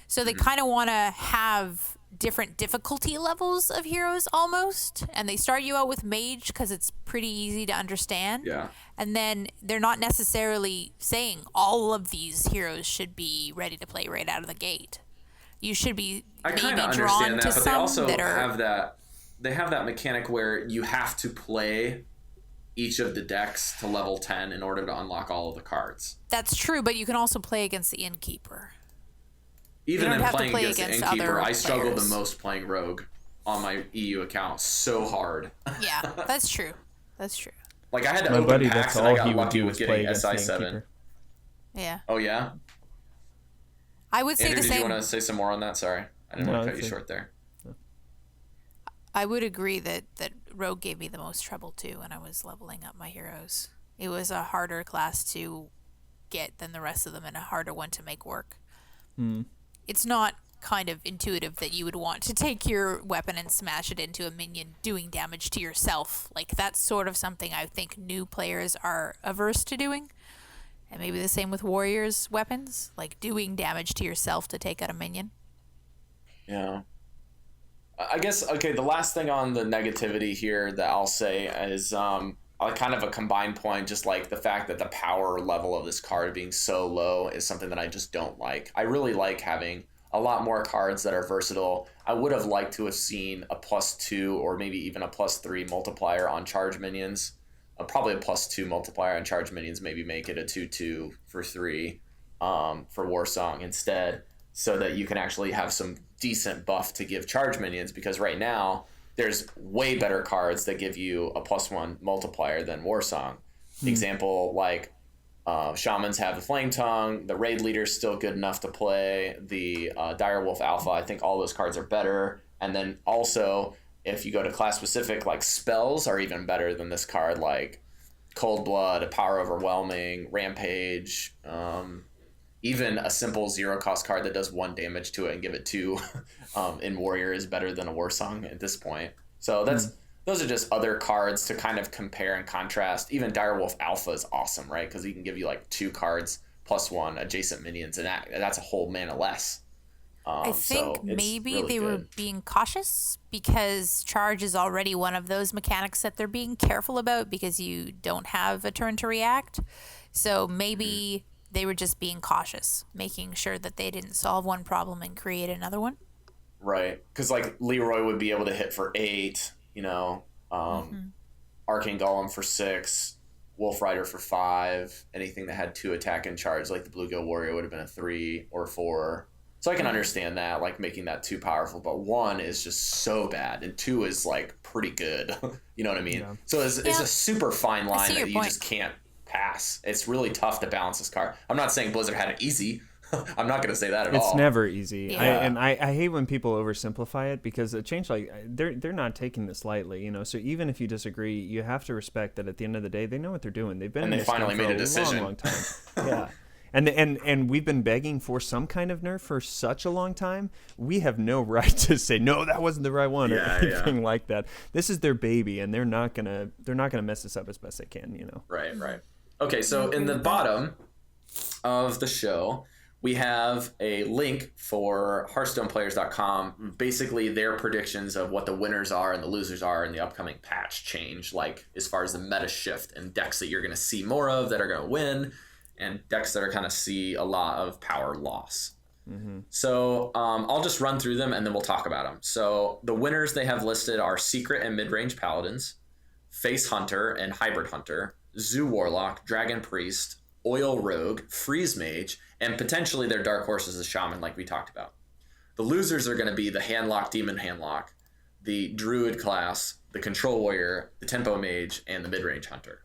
So they kind of want to have different difficulty levels of heroes almost. And they start you out with Mage because it's pretty easy to understand. Yeah. And then they're not necessarily saying all of these heroes should be ready to play right out of the gate. You should be maybe drawn to some they also that are... have that. They have that mechanic where you have to play each of the decks to level 10 in order to unlock all of the cards. That's true, but you can also play against the Innkeeper. Even in playing against the Innkeeper, I struggle the players. most playing Rogue on my EU account so hard. Yeah, that's true. That's true. Like, I had to My open buddy, packs that's and all I got he would lucky do with was play getting against the SI7. Innkeeper. Yeah. Oh, yeah? I would say Andrew, the did you same. want to say some more on that? Sorry. I didn't want to cut you short there. I would agree that Rogue gave me the most trouble, too, when I was leveling up my heroes. It was a harder class to get than the rest of them and a harder one to make work. It's not kind of intuitive that you would want to take your weapon and smash it into a minion doing damage to yourself. Like, that's sort of something I think new players are averse to doing. And maybe the same with warriors' weapons, like doing damage to yourself to take out a minion. Yeah. I guess, okay, the last thing on the negativity here that I'll say is kind of a combined point, just like the fact that the power level of this card being so low is something that I just don't like. I really like having a lot more cards that are versatile. I would have liked to have seen a +2 or maybe even a +3 multiplier on charge minions. Probably a +2 multiplier on charge minions, maybe make it a 2/2 for 3 for Warsong instead, so that you can actually have some decent buff to give charge minions, because right now there's way better cards that give you a +1 multiplier than Warsong. Example, like Shamans have the Flame Tongue, the Raid Leader's still good enough to play, the Direwolf Alpha, I think all those cards are better. And then also, if you go to class specific, like spells are even better than this card, like Cold Blood, Power Overwhelming, Rampage, even a simple 0-cost card that does 1 damage to it and give it 2 in Warrior is better than a Warsong at this point. So those are just other cards to kind of compare and contrast. Even Direwolf Alpha is awesome, right? Because he can give you like 2 cards +1 adjacent minions, and that's a whole mana less. I think maybe really they were being cautious because charge is already one of those mechanics that they're being careful about because you don't have a turn to react. So maybe they were just being cautious, making sure that they didn't solve one problem and create another one. Right, because like Leroy would be able to hit for 8, Arcane Golem for 6, Wolf Rider for 5, anything that had 2 attack and charge, like the Bluegill Warrior would have been a 3 or 4. So I can understand that, like making that too powerful, but 1 is just so bad, and 2 is like pretty good. You know what I mean? Yeah. So it's a super fine line that you just can't pass. It's really tough to balance this card. I'm not saying Blizzard had it easy. I'm not going to say that at all. It's never easy. Yeah. I hate when people oversimplify it, because a change like they're not taking this lightly, you know. So even if you disagree, you have to respect that at the end of the day, they know what they're doing. They've been And in they this game finally for made a decision. long time. Yeah. And we've been begging for some kind of nerf for such a long time. We have no right to say no, that wasn't the right one, or anything like that. This is their baby, and they're not gonna mess this up as best they can, you know. Right. Okay, so in the bottom of the show, we have a link for HearthstonePlayers.com, basically their predictions of what the winners are and the losers are in the upcoming patch change, like as far as the meta shift and decks that you're going to see more of that are going to win, and decks that are going to see a lot of power loss. So I'll just run through them and then we'll talk about them. So the winners they have listed are Secret and Mid-Range Paladins, Face Hunter and Hybrid Hunter, Zoo Warlock, Dragon Priest, Oil Rogue, Freeze Mage, and potentially their dark horse is a Shaman, like we talked about. The losers are going to be the Handlock, Demon Handlock, the Druid class, the Control Warrior, the Tempo Mage, and the Mid-Range Hunter.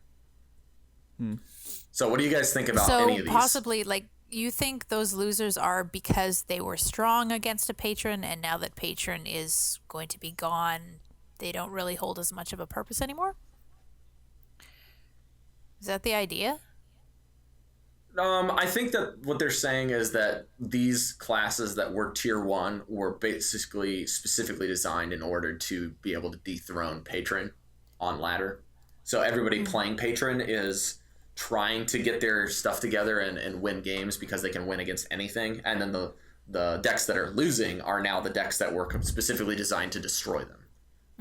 So what do you guys think about any of these? So possibly, like, you think those losers are because they were strong against a patron, and now that patron is going to be gone, they don't really hold as much of a purpose anymore? Is that the idea? I think that what they're saying is that these classes that were tier 1 were basically specifically designed in order to be able to dethrone patron on ladder. So everybody playing patron is trying to get their stuff together and win games because they can win against anything. And then the decks that are losing are now the decks that were specifically designed to destroy them.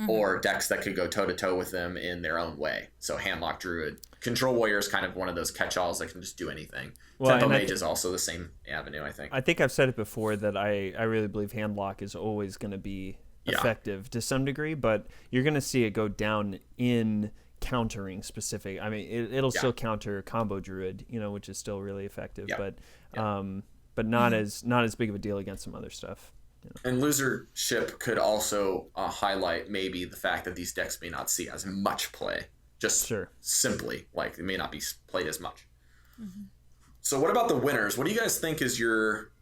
Or decks that could go toe-to-toe with them in their own way. So Handlock, Druid. Control Warrior is kind of one of those catch-alls that can just do anything. Well, Tempo Mage is also the same avenue, I think. I think I've said it before that I really believe Handlock is always going to be effective to some degree, but you're going to see it go down in countering specific. I mean, it'll still counter Combo Druid, you know, which is still really effective, but not as big of a deal against some other stuff. You know. And losership could also highlight maybe the fact that these decks may not see as much play. Just simply, like, it may not be played as much. So what about the winners? What do you guys think is your...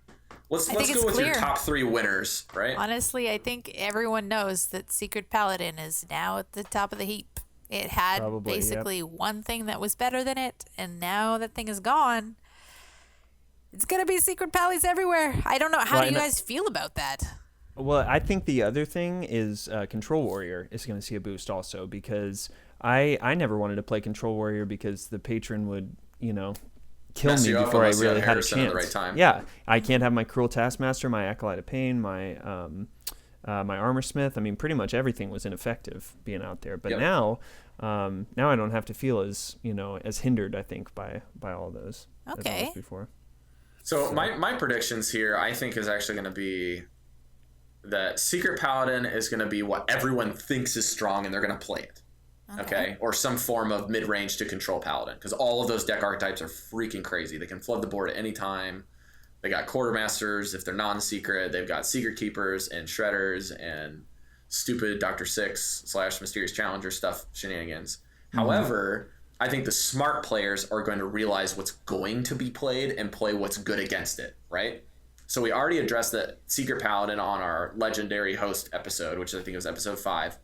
Let's go with your top 3 winners, right? Honestly, I think everyone knows that Secret Paladin is now at the top of the heap. It had basically one thing that was better than it, and now that thing is gone. It's going to be Secret Pallies everywhere. I don't know. How do you guys feel about that? Well, I think the other thing is Control Warrior is going to see a boost also, because I never wanted to play Control Warrior because the patron would, you know, kill me before I really had a chance. The right time. Yeah, I can't have my Cruel Taskmaster, my Acolyte of Pain, my Armor Smith. I mean, pretty much everything was ineffective being out there. But now I don't have to feel as, you know, as hindered, I think, by all those as I was before. So my predictions here, I think, is actually going to be that Secret Paladin is going to be what everyone thinks is strong, and they're going to play it. Okay? Or some form of mid-range to control Paladin, because all of those deck archetypes are freaking crazy. They can flood the board at any time. They got Quartermasters if they're non-secret. They've got Secret Keepers and Shredders and stupid Dr. Six / Mysterious Challenger stuff shenanigans. However, I think the smart players are going to realize what's going to be played and play what's good against it, right? So we already addressed the Secret Paladin on our Legendary Host episode, which I think was episode 5,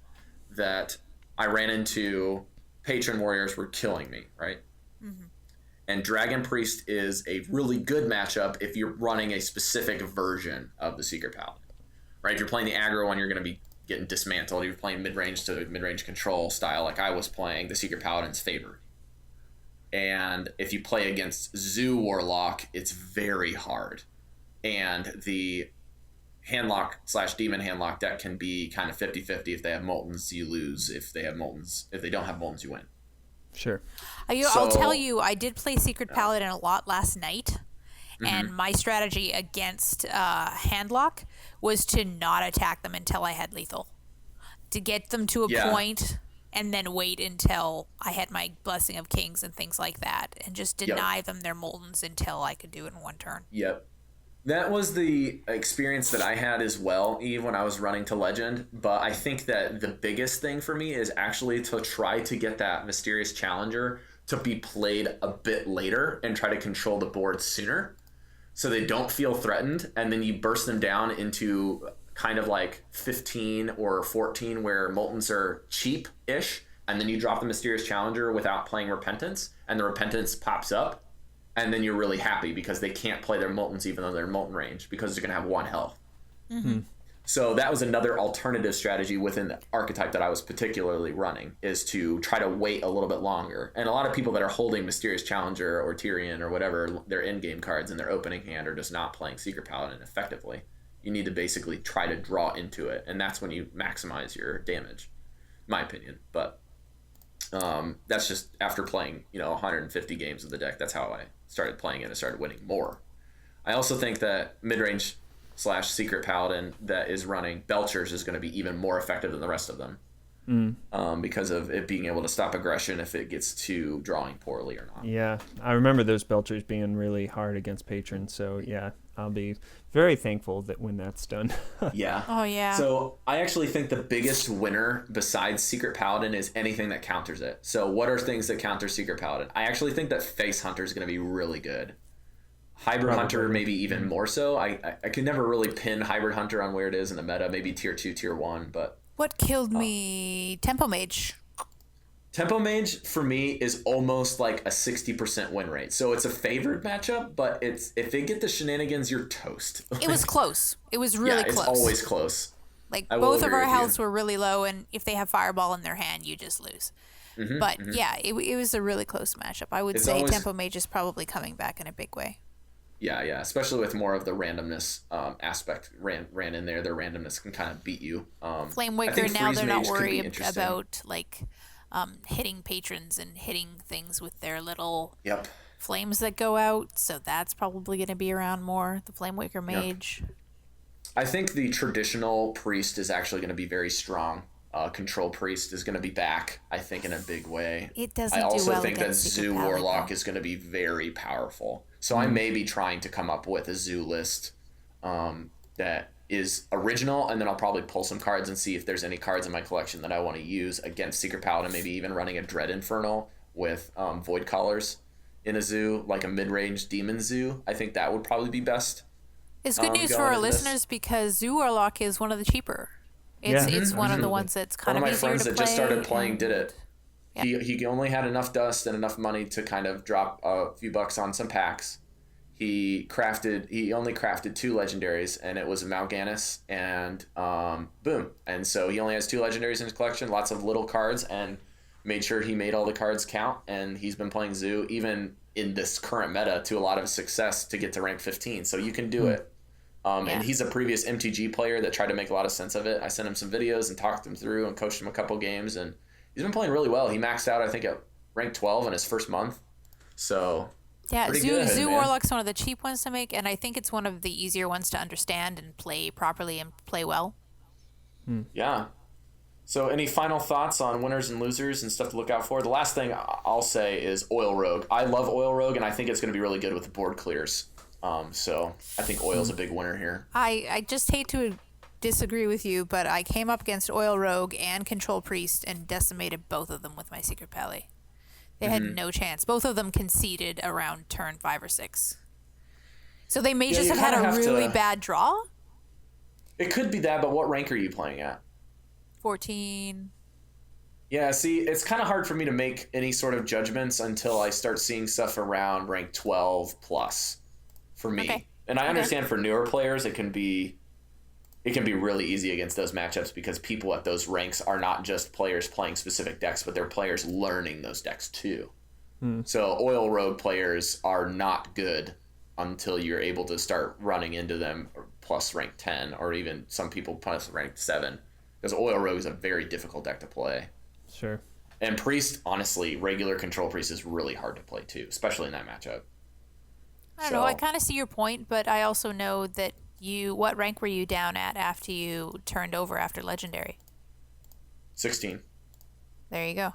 that I ran into Patron Warriors were killing me, right? And Dragon Priest is a really good matchup if you're running a specific version of the Secret Paladin, right? If you're playing the aggro one, you're going to be getting dismantled. If you're playing mid-range to mid-range control style like I was playing, the Secret Paladin's favored. And if you play against Zoo Warlock, it's very hard. And the Handlock / Demon Handlock deck can be kind of 50-50. If they have Moltons, you lose. If they have Moltons, if they don't have Moltons, you win. Sure. I'll tell you, I did play Secret Paladin a lot last night, and my strategy against Handlock was to not attack them until I had lethal. To get them to a point and then wait until I had my Blessing of Kings and things like that, and just deny them their Moltons until I could do it in one turn. Yep. That was the experience that I had as well, Eve, when I was running to Legend. But I think that the biggest thing for me is actually to try to get that Mysterious Challenger to be played a bit later and try to control the board sooner. so they don't feel threatened, and then you burst them down into kind of like 15 or 14 where Moltens are cheap-ish, and then you drop the Mysterious Challenger without playing Repentance, and the Repentance pops up, and then you're really happy because they can't play their Moltens even though they're Molten range because they're going to have 1 health. Mm-hmm. So that was another alternative strategy within the archetype that I was particularly running, is to try to wait a little bit longer. And a lot of people that are holding Mysterious Challenger or Tyrion or whatever, their in-game cards in their opening hand, are just not playing Secret Paladin effectively. You need to basically try to draw into it, and that's when you maximize your damage, my opinion. But that's just after playing 150 games of the deck. That's how I started playing it and started winning more. I also think that mid-range / Secret Paladin that is running Belchers is going to be even more effective than the rest of them, because of it being able to stop aggression if it gets to drawing poorly or not. Yeah, I remember those Belchers being really hard against patrons, so yeah, I'll be very thankful that when that's done. Yeah. Oh, yeah. So I actually think the biggest winner besides Secret Paladin is anything that counters it. So what are things that counter Secret Paladin? I actually think that Face Hunter is going to be really good. Hybrid Hunter maybe even more so. I could never really pin Hybrid Hunter on where it is in the meta. Maybe tier 2, tier 1, but What killed me? Tempo Mage. Tempo Mage for me is almost like a 60% win rate. So it's a favored matchup, but if they get the shenanigans, you're toast. It was close. It was really it's close. always close. Like, I will both of agree our with you. healths were really low, and if they have Fireball in their hand, you just lose. But yeah, it was a really close matchup. I would It's say always- Tempo Mage is probably coming back in a big way. Yeah, especially with more of the randomness aspect ran in there. Their randomness can kind of beat you. Flame I Waker, think now Freeze they're not Mage could be worried interesting. about like hitting patrons and hitting things with their little Yep. flames that go out, so that's probably going to be around more. The Flame Waker Mage. I think the traditional priest is actually going to be very strong. Control Priest is going to be back, I think, in a big way. It doesn't I do also well think that against Secret Zoo Paladin, Warlock though. is going to be very powerful. So I may be trying to come up with a Zoo list that is original, and then I'll probably pull some cards and see if there's any cards in my collection that I want to use against Secret Paladin, maybe even running a Dread Infernal with Void Collars in a Zoo, like a mid-range Demon Zoo. I think that would probably be best. It's good news for going our into this. listeners because Zoo Warlock is one of the cheaper. It's one of the ones that's kind One of of my easier friends to that play. just started playing and- did it. He only had enough dust and enough money to kind of drop a few bucks on some packs. He only crafted 2 legendaries, and it was a Mal'Ganis and boom. And so he only has 2 legendaries in his collection, lots of little cards, and made sure he made all the cards count. And he's been playing Zoo even in this current meta to a lot of success to get to rank 15. So you can do it. And he's a previous MTG player that tried to make a lot of sense of it. I sent him some videos and talked him through and coached him a couple games, and he's been playing really well. He maxed out, I think, at rank 12 in his first month. So Yeah, pretty Zoo good, man. Warlock's one of the cheap ones to make, and I think it's one of the easier ones to understand and play properly and play well. Yeah. So any final thoughts on winners and losers and stuff to look out for? The last thing I'll say is Oil Rogue. I love Oil Rogue, and I think it's going to be really good with the board clears. So I think Oil's a big winner here. I just hate to disagree with you, but I came up against Oil Rogue and Control Priest and decimated both of them with my Secret Pally. They had no chance. Both of them conceded around turn 5 or 6. So they may just you have had kinda a have really to- bad draw. It could be that, but what rank are you playing at? 14. Yeah, see, it's kind of hard for me to make any sort of judgments until I start seeing stuff around rank 12 plus for me. Okay. And I Okay. understand for newer players it can be really easy against those matchups because people at those ranks are not just players playing specific decks, but they're players learning those decks too. So Oil Rogue players are not good until you're able to start running into them plus rank 10 or even some people plus rank 7. Because Oil Rogue is a very difficult deck to play. Sure. And Priest, honestly, regular Control Priest is really hard to play too, especially in that matchup. I don't know. I kind of see your point, but I also know that what rank were you down at after you turned over after Legendary? 16. There you go.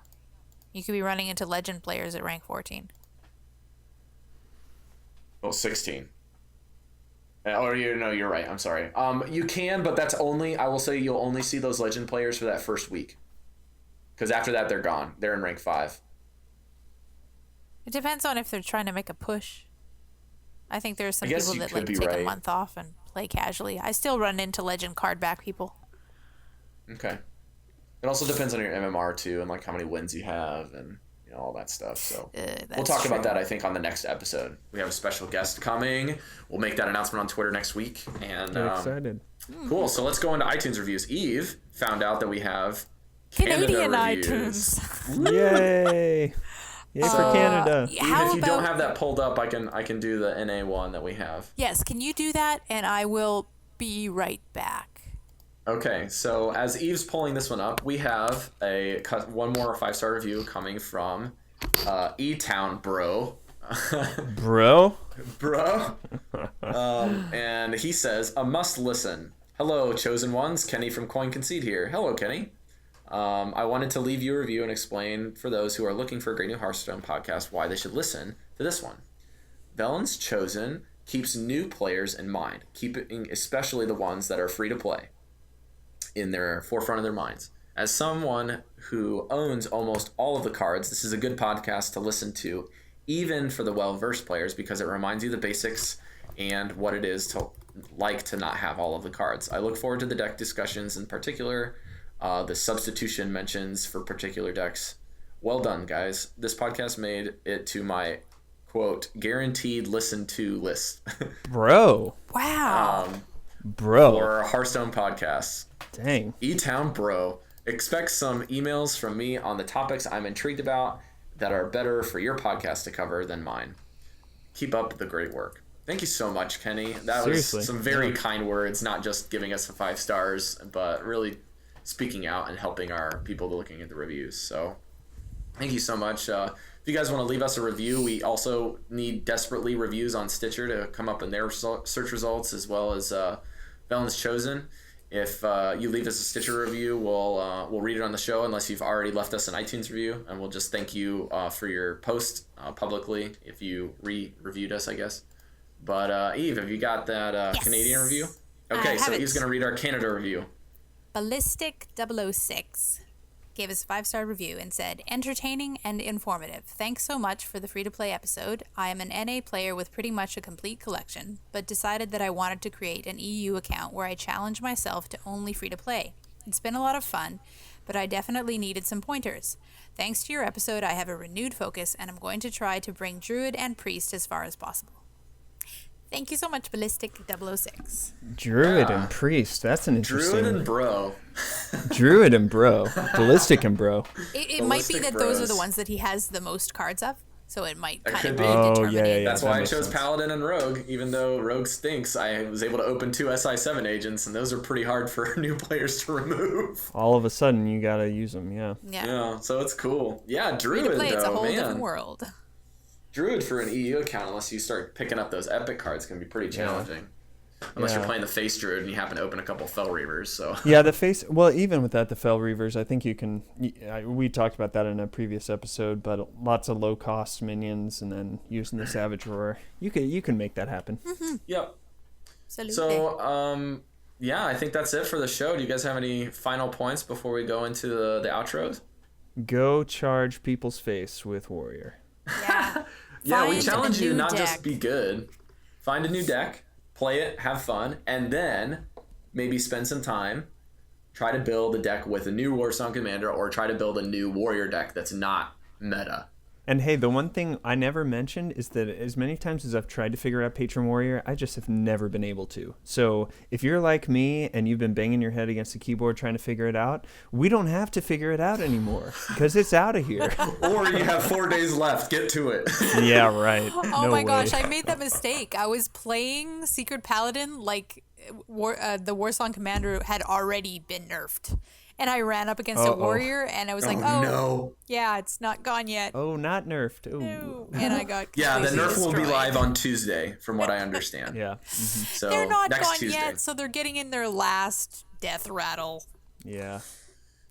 You could be running into Legend players at rank 14. Well, 16. Or you're right. I'm sorry. You can, but that's only, I will say you'll only see those Legend players for that first week. Because after that, they're gone. They're in rank 5. It depends on if they're trying to make a push. I think there's some I guess people you that could like be take a right. month off and play casually. I still run into legend card back people. Okay. It also depends on your MMR too, and like how many wins you have, and all that stuff. So we'll talk about that, I think, on the next episode. We have a special guest coming. We'll make that announcement on Twitter next week. And I'm excited. Cool. So let's go into iTunes reviews. Eve found out that we have Canadian Canada reviews. iTunes. Yay! Yay for Canada. Eve, if you don't have that pulled up, I can do the NA one that we have. Yes, can you do that? And I will be right back. Okay, so as Eve's pulling this one up, we have one more 5-star review coming from E-Town Bro. Bro? Bro. And he says, a must listen. Hello, chosen ones. Kenny from Coin Concede here. Hello, Kenny. I wanted to leave you a review and explain for those who are looking for a great new Hearthstone podcast why they should listen to this one. Velen's Chosen keeps new players in mind, keeping especially the ones that are free to play in their forefront of their minds. As someone who owns almost all of the cards, this is a good podcast to listen to, even for the well-versed players, because it reminds you the basics and what it is to like to not have all of the cards. I look forward to the deck discussions, in particular, the substitution mentions for particular decks. Well done, guys. This podcast made it to my, quote, guaranteed listen to list. Bro. Wow. Bro. For Hearthstone podcasts. Dang. E-Town Bro. Expect some emails from me on the topics I'm intrigued about that are better for your podcast to cover than mine. Keep up the great work. Thank you so much, Kenny. That Seriously. was some very kind words, not just giving us the 5 stars, but really speaking out and helping our people looking at the reviews. So thank you so much. If you guys want to leave us a review, we also need desperately reviews on Stitcher to come up in their search results, as well as Velen's Chosen. If you leave us a Stitcher review, we'll read it on the show, unless you've already left us an iTunes review, and we'll just thank you for your post publicly if you reviewed us, I guess. But Eve, have you got that Yes. Canadian review? Okay, so Eve's going to read our Canada review. Ballistic 006 gave us a 5-star review and said, entertaining and informative. Thanks so much for the free-to-play episode. I am an NA player with pretty much a complete collection, but decided that I wanted to create an EU account where I challenge myself to only free-to-play. It's been a lot of fun, but I definitely needed some pointers. Thanks to your episode, I have a renewed focus, and I'm going to try to bring Druid and Priest as far as possible. Thank you so much, Ballistic 006. Druid and Priest. That's an interesting... Druid and Bro. Druid and Bro. Ballistic and Bro. It might be Ballistic that those are Bros. the ones that he has the most cards of, so it might That kind could of be. be Oh, determining. yeah. That's that why I makes chose sense. Paladin and Rogue, even though Rogue stinks. I was able to open 2 SI7 agents, and those are pretty hard for new players to remove. All of a sudden, you gotta use them, yeah. Yeah, so it's cool. Yeah, Free to Druid, play, it's a though, whole man. different world. Druid for an EU account, unless you start picking up those epic cards, can be pretty challenging. Unless you're Yeah. playing the Face Druid and you happen to open a couple Fel Reavers, so... Yeah, the face. Well, even with that, the Fel Reavers, I think you can. We talked about that in a previous episode, but lots of low cost minions, and then using the Savage Roar, you can make that happen. Yep. Salute. So, yeah, I think that's it for the show. Do you guys have any final points before we go into the outros? Go charge people's face with Warrior. Yeah. Yeah, we Find challenge a you new not just deck. be good. Find a new deck, play it, have fun, and then maybe spend some time, try to build a deck with a new Warsong Commander, or try to build a new Warrior deck that's not meta. And hey, the one thing I never mentioned is that as many times as I've tried to figure out Patron Warrior, I just have never been able to. So if you're like me and you've been banging your head against the keyboard trying to figure it out, we don't have to figure it out anymore because it's out of here. Or you have 4 days left, get to it. Yeah, right. Oh No my way. gosh, I made that mistake. I was playing Secret Paladin like the Warsong Commander had already been nerfed. And I ran up against a Uh-oh. warrior, and I was like, no. yeah, it's not gone yet. Oh, not nerfed. Ooh. No. And I got Yeah, the completely Nerf will be destroyed. live on Tuesday, from what I understand. Yeah. So They're not next gone Tuesday. yet, so they're getting in their last death rattle. Yeah.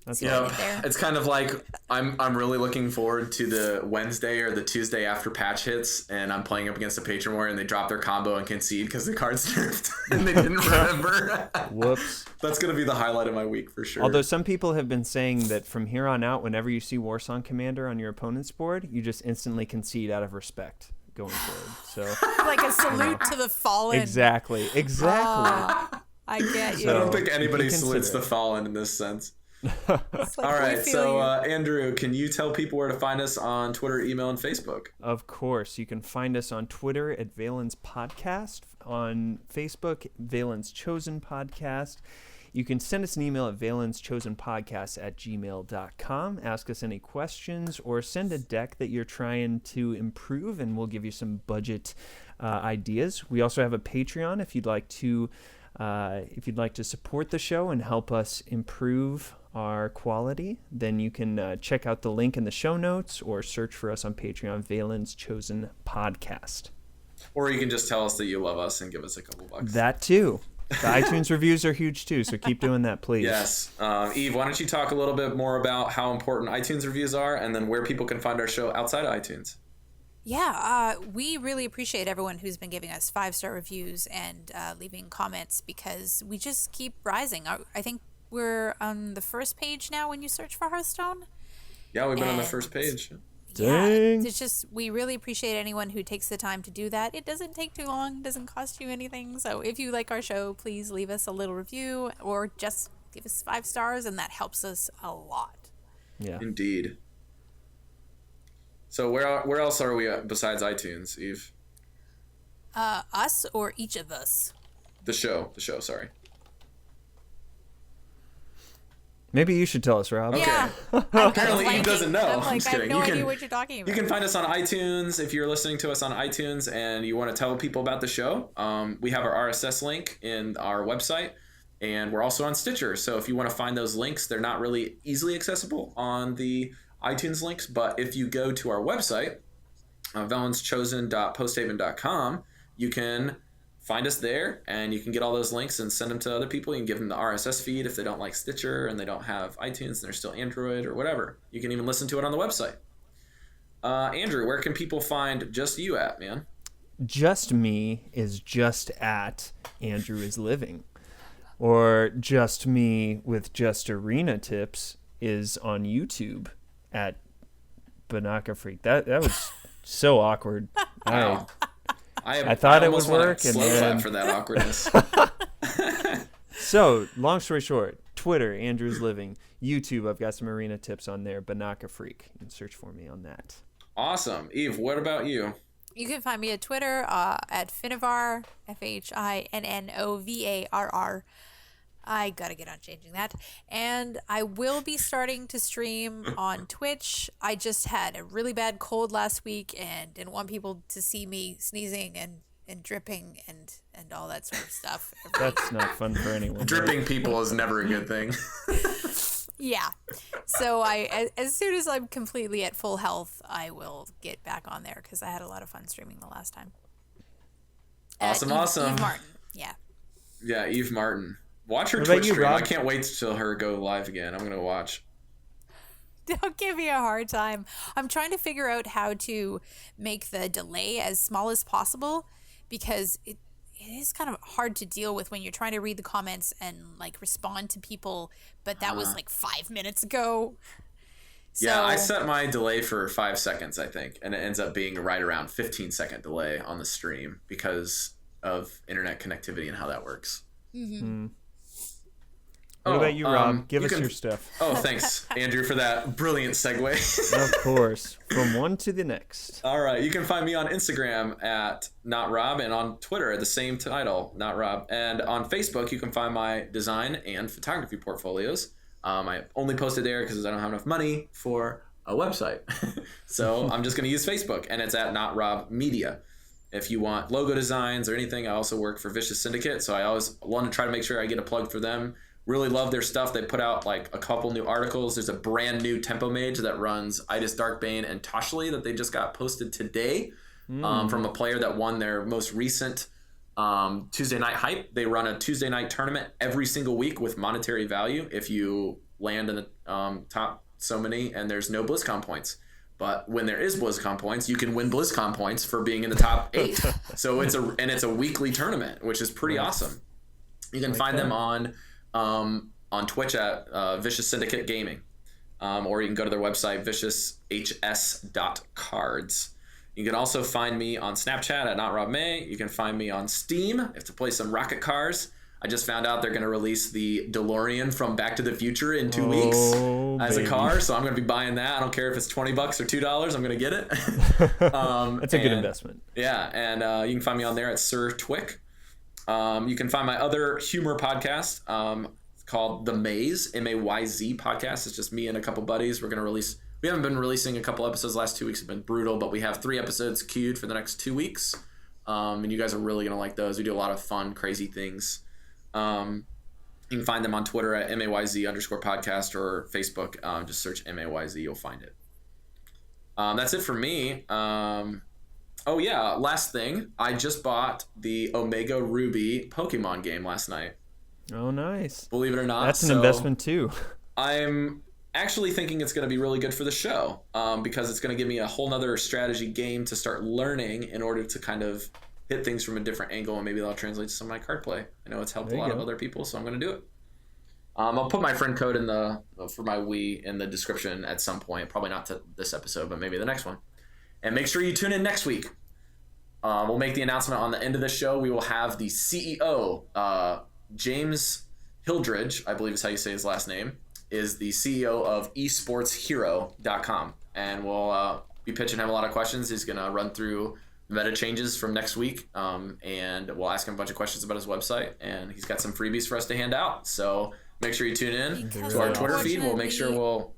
That's Yeah, it there. it's kind of like I'm really looking forward to the Wednesday or the Tuesday after patch hits, and I'm playing up against a Patron Warrior and they drop their combo and concede because the card's nerfed and they didn't remember. Whoops. That's gonna be the highlight of my week for sure. Although some people have been saying that from here on out, whenever you see Warsong Commander on your opponent's board, you just instantly concede out of respect. going forward. So Like a salute to the fallen. exactly. I get you. I don't So, think anybody you can salutes the consider it. fallen in this sense. It's like, All we right, feel so you. Andrew, can you tell people where to find us on Twitter, email, and Facebook? Of course, you can find us on Twitter at Velen's Podcast, on Facebook, Velen's Chosen Podcast. You can send us an email at valenschosenpodcast@gmail.com. Ask us any questions or send a deck that you're trying to improve, and we'll give you some budget ideas. We also have a Patreon if you'd like to support the show and help us improve our quality. Then you can check out the link in the show notes or search for us on Patreon, Velen's Chosen Podcast. Or you can just tell us that you love us and give us a couple bucks. That too. The iTunes reviews are huge too, so keep doing that, please. Yes. Eve, why don't you talk a little bit more about how important iTunes reviews are and then where people can find our show outside of iTunes? Yeah, we really appreciate everyone who's been giving us 5-star reviews and leaving comments because we just keep rising. I think we're on the first page now when you search for Hearthstone. Yeah, we've been on the And- first page. Yeah, Dang. it's just we really appreciate anyone who takes the time to do that. It doesn't take too long, doesn't cost you anything. So if you like our show, please leave us a little review or just give us 5 stars, and that helps us a lot. Yeah. Indeed. So where else are we at besides iTunes, Eve? Us or each of us? The show, sorry. Maybe you should tell us, Rob. Okay. Yeah. Apparently Eve doesn't know. I'm I'm like, just I have kidding. no You idea can- what you're talking about. You can find us on iTunes if you're listening to us on iTunes and you want to tell people about the show. We have our RSS link in our website, and we're also on Stitcher. So if you want to find those links, they're not really easily accessible on the iTunes links. But if you go to our website, valenschosen.posthaven.com, you can find us there, and you can get all those links and send them to other people. You can give them the RSS feed if they don't like Stitcher and they don't have iTunes and they're still Android or whatever. You can even listen to it on the website. Andrew, where can people find just you at, man? Just Me is just at Andrew is Living. Or Just Me with Just Arena Tips is on YouTube at BinacaFreak. That was so awkward. Wow. I thought it almost would wanna work, and slow clap then- for that awkwardness. So, long story short, Twitter, Andrew's Living. YouTube, I've got some arena tips on there. BinacaFreak. You can search for me on that. Awesome. Eve, what about you? You can find me at Twitter at Finnovar, FHINNOVARR. I gotta get on changing that. And I will be starting to stream on Twitch. I just had a really bad cold last week and didn't want people to see me sneezing and dripping and all that sort of stuff. That's not fun for anyone. Dripping people is never a good thing. Yeah. So as soon as I'm completely at full health, I will get back on there because I had a lot of fun streaming the last time. Awesome. Evemartyn. Yeah. Yeah, Evemartyn. Watch her What about Twitch you, stream. I Rob? can't wait till her go live again. I'm going to watch. Don't give me a hard time. I'm trying to figure out how to make the delay as small as possible because it is kind of hard to deal with when you're trying to read the comments and like respond to people, but that was like 5 minutes ago. Yeah, I So- set my delay for 5 seconds, I think, and it ends up being right around 15-second delay on the stream because of internet connectivity and how that works. What about you, Rob? Give you us can- your stuff. Oh, thanks, Andrew, for that brilliant segue. Of course. From one to the next. All right, you can find me on Instagram at NotRob and on Twitter at the same title, NotRob. And on Facebook, you can find my design and photography portfolios. I only posted there because I don't have enough money for a website. So I'm just going to use Facebook, and it's at NotRobMedia. If you want logo designs or anything, I also work for Vicious Syndicate, so I always want to try to make sure I get a plug for them. Really love their stuff. They put out like a couple new articles. There's a brand new tempo mage that runs Idis Darkbane and Toshli that they just got posted today from a player that won their most recent Tuesday Night Hype. They run a Tuesday night tournament every single week with monetary value if you land in the top so many and there's no BlizzCon points. But when there is BlizzCon points, you can win BlizzCon points for being in the top 8. So it's a weekly tournament, which is pretty awesome. You can find them on Twitch at Vicious Syndicate Gaming, or you can go to their website vicioushs.cards. You You can also find me on Snapchat at NotRobMay. You can find me on Steam to play some rocket cars. I just found out they're going to release the DeLorean from Back to the Future in 2 weeks as a car, so I'm going to be buying that. I don't care if it's $20 or $2. I'm going to get it. That's a good investment. Yeah, and you can find me on there at Sir Twick. You can find my other humor podcast called The Maze, M-A-Y-Z podcast. It's just me and a couple buddies. We haven't been releasing a couple episodes. The last 2 weeks have been brutal, but we have 3 episodes queued for the next 2 weeks. And you guys are really going to like those. We do a lot of fun, crazy things. You can find them on Twitter at MAYZ_podcast or Facebook. Just search MAYZ, you'll find it. That's it for me. Oh yeah, last thing. I just bought the Omega Ruby Pokemon game last night. Oh, nice. Believe it or not. That's an investment too. I'm actually thinking it's going to be really good for the show because it's going to give me a whole nother strategy game to start learning in order to kind of hit things from a different angle, and maybe that'll translate to some of my card play. I know it's helped a lot of other people, so I'm going to do it. I'll put my friend code for my Wii in the description at some point. Probably not to this episode, but maybe the next one. And make sure you tune in next week. We'll make the announcement on the end of the show. We will have the CEO, James Hildridge, I believe is how you say his last name, is the CEO of esportshero.com. And we'll be pitching him a lot of questions. He's going to run through meta changes from next week, and we'll ask him a bunch of questions about his website, and he's got some freebies for us to hand out. So make sure you tune in to our Twitter feed. We'll make sure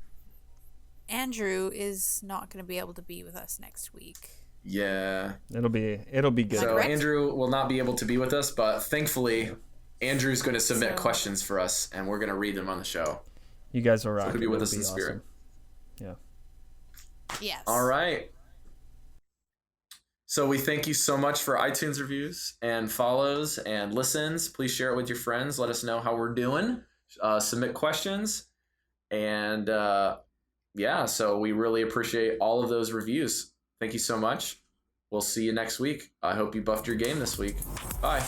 Andrew is not going to be able to be with us next week. Yeah, it'll be good. So Andrew will not be able to be with us, but thankfully Andrew's going to submit questions for us, and we're going to read them on the show. You guys will rock. So he'll be with us in spirit. Yeah. Yes. All right. So we thank you so much for iTunes reviews and follows and listens. Please share it with your friends. Let us know how we're doing. Submit questions. And so we really appreciate all of those reviews. Thank you so much. We'll see you next week. I hope you buffed your game this week. Bye.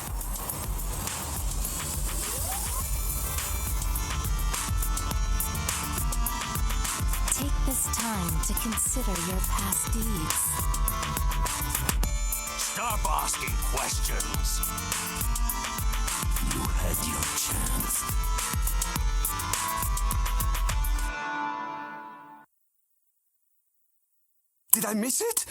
Take this time to consider your past deeds. Stop asking questions. You had your chance. Did I miss it?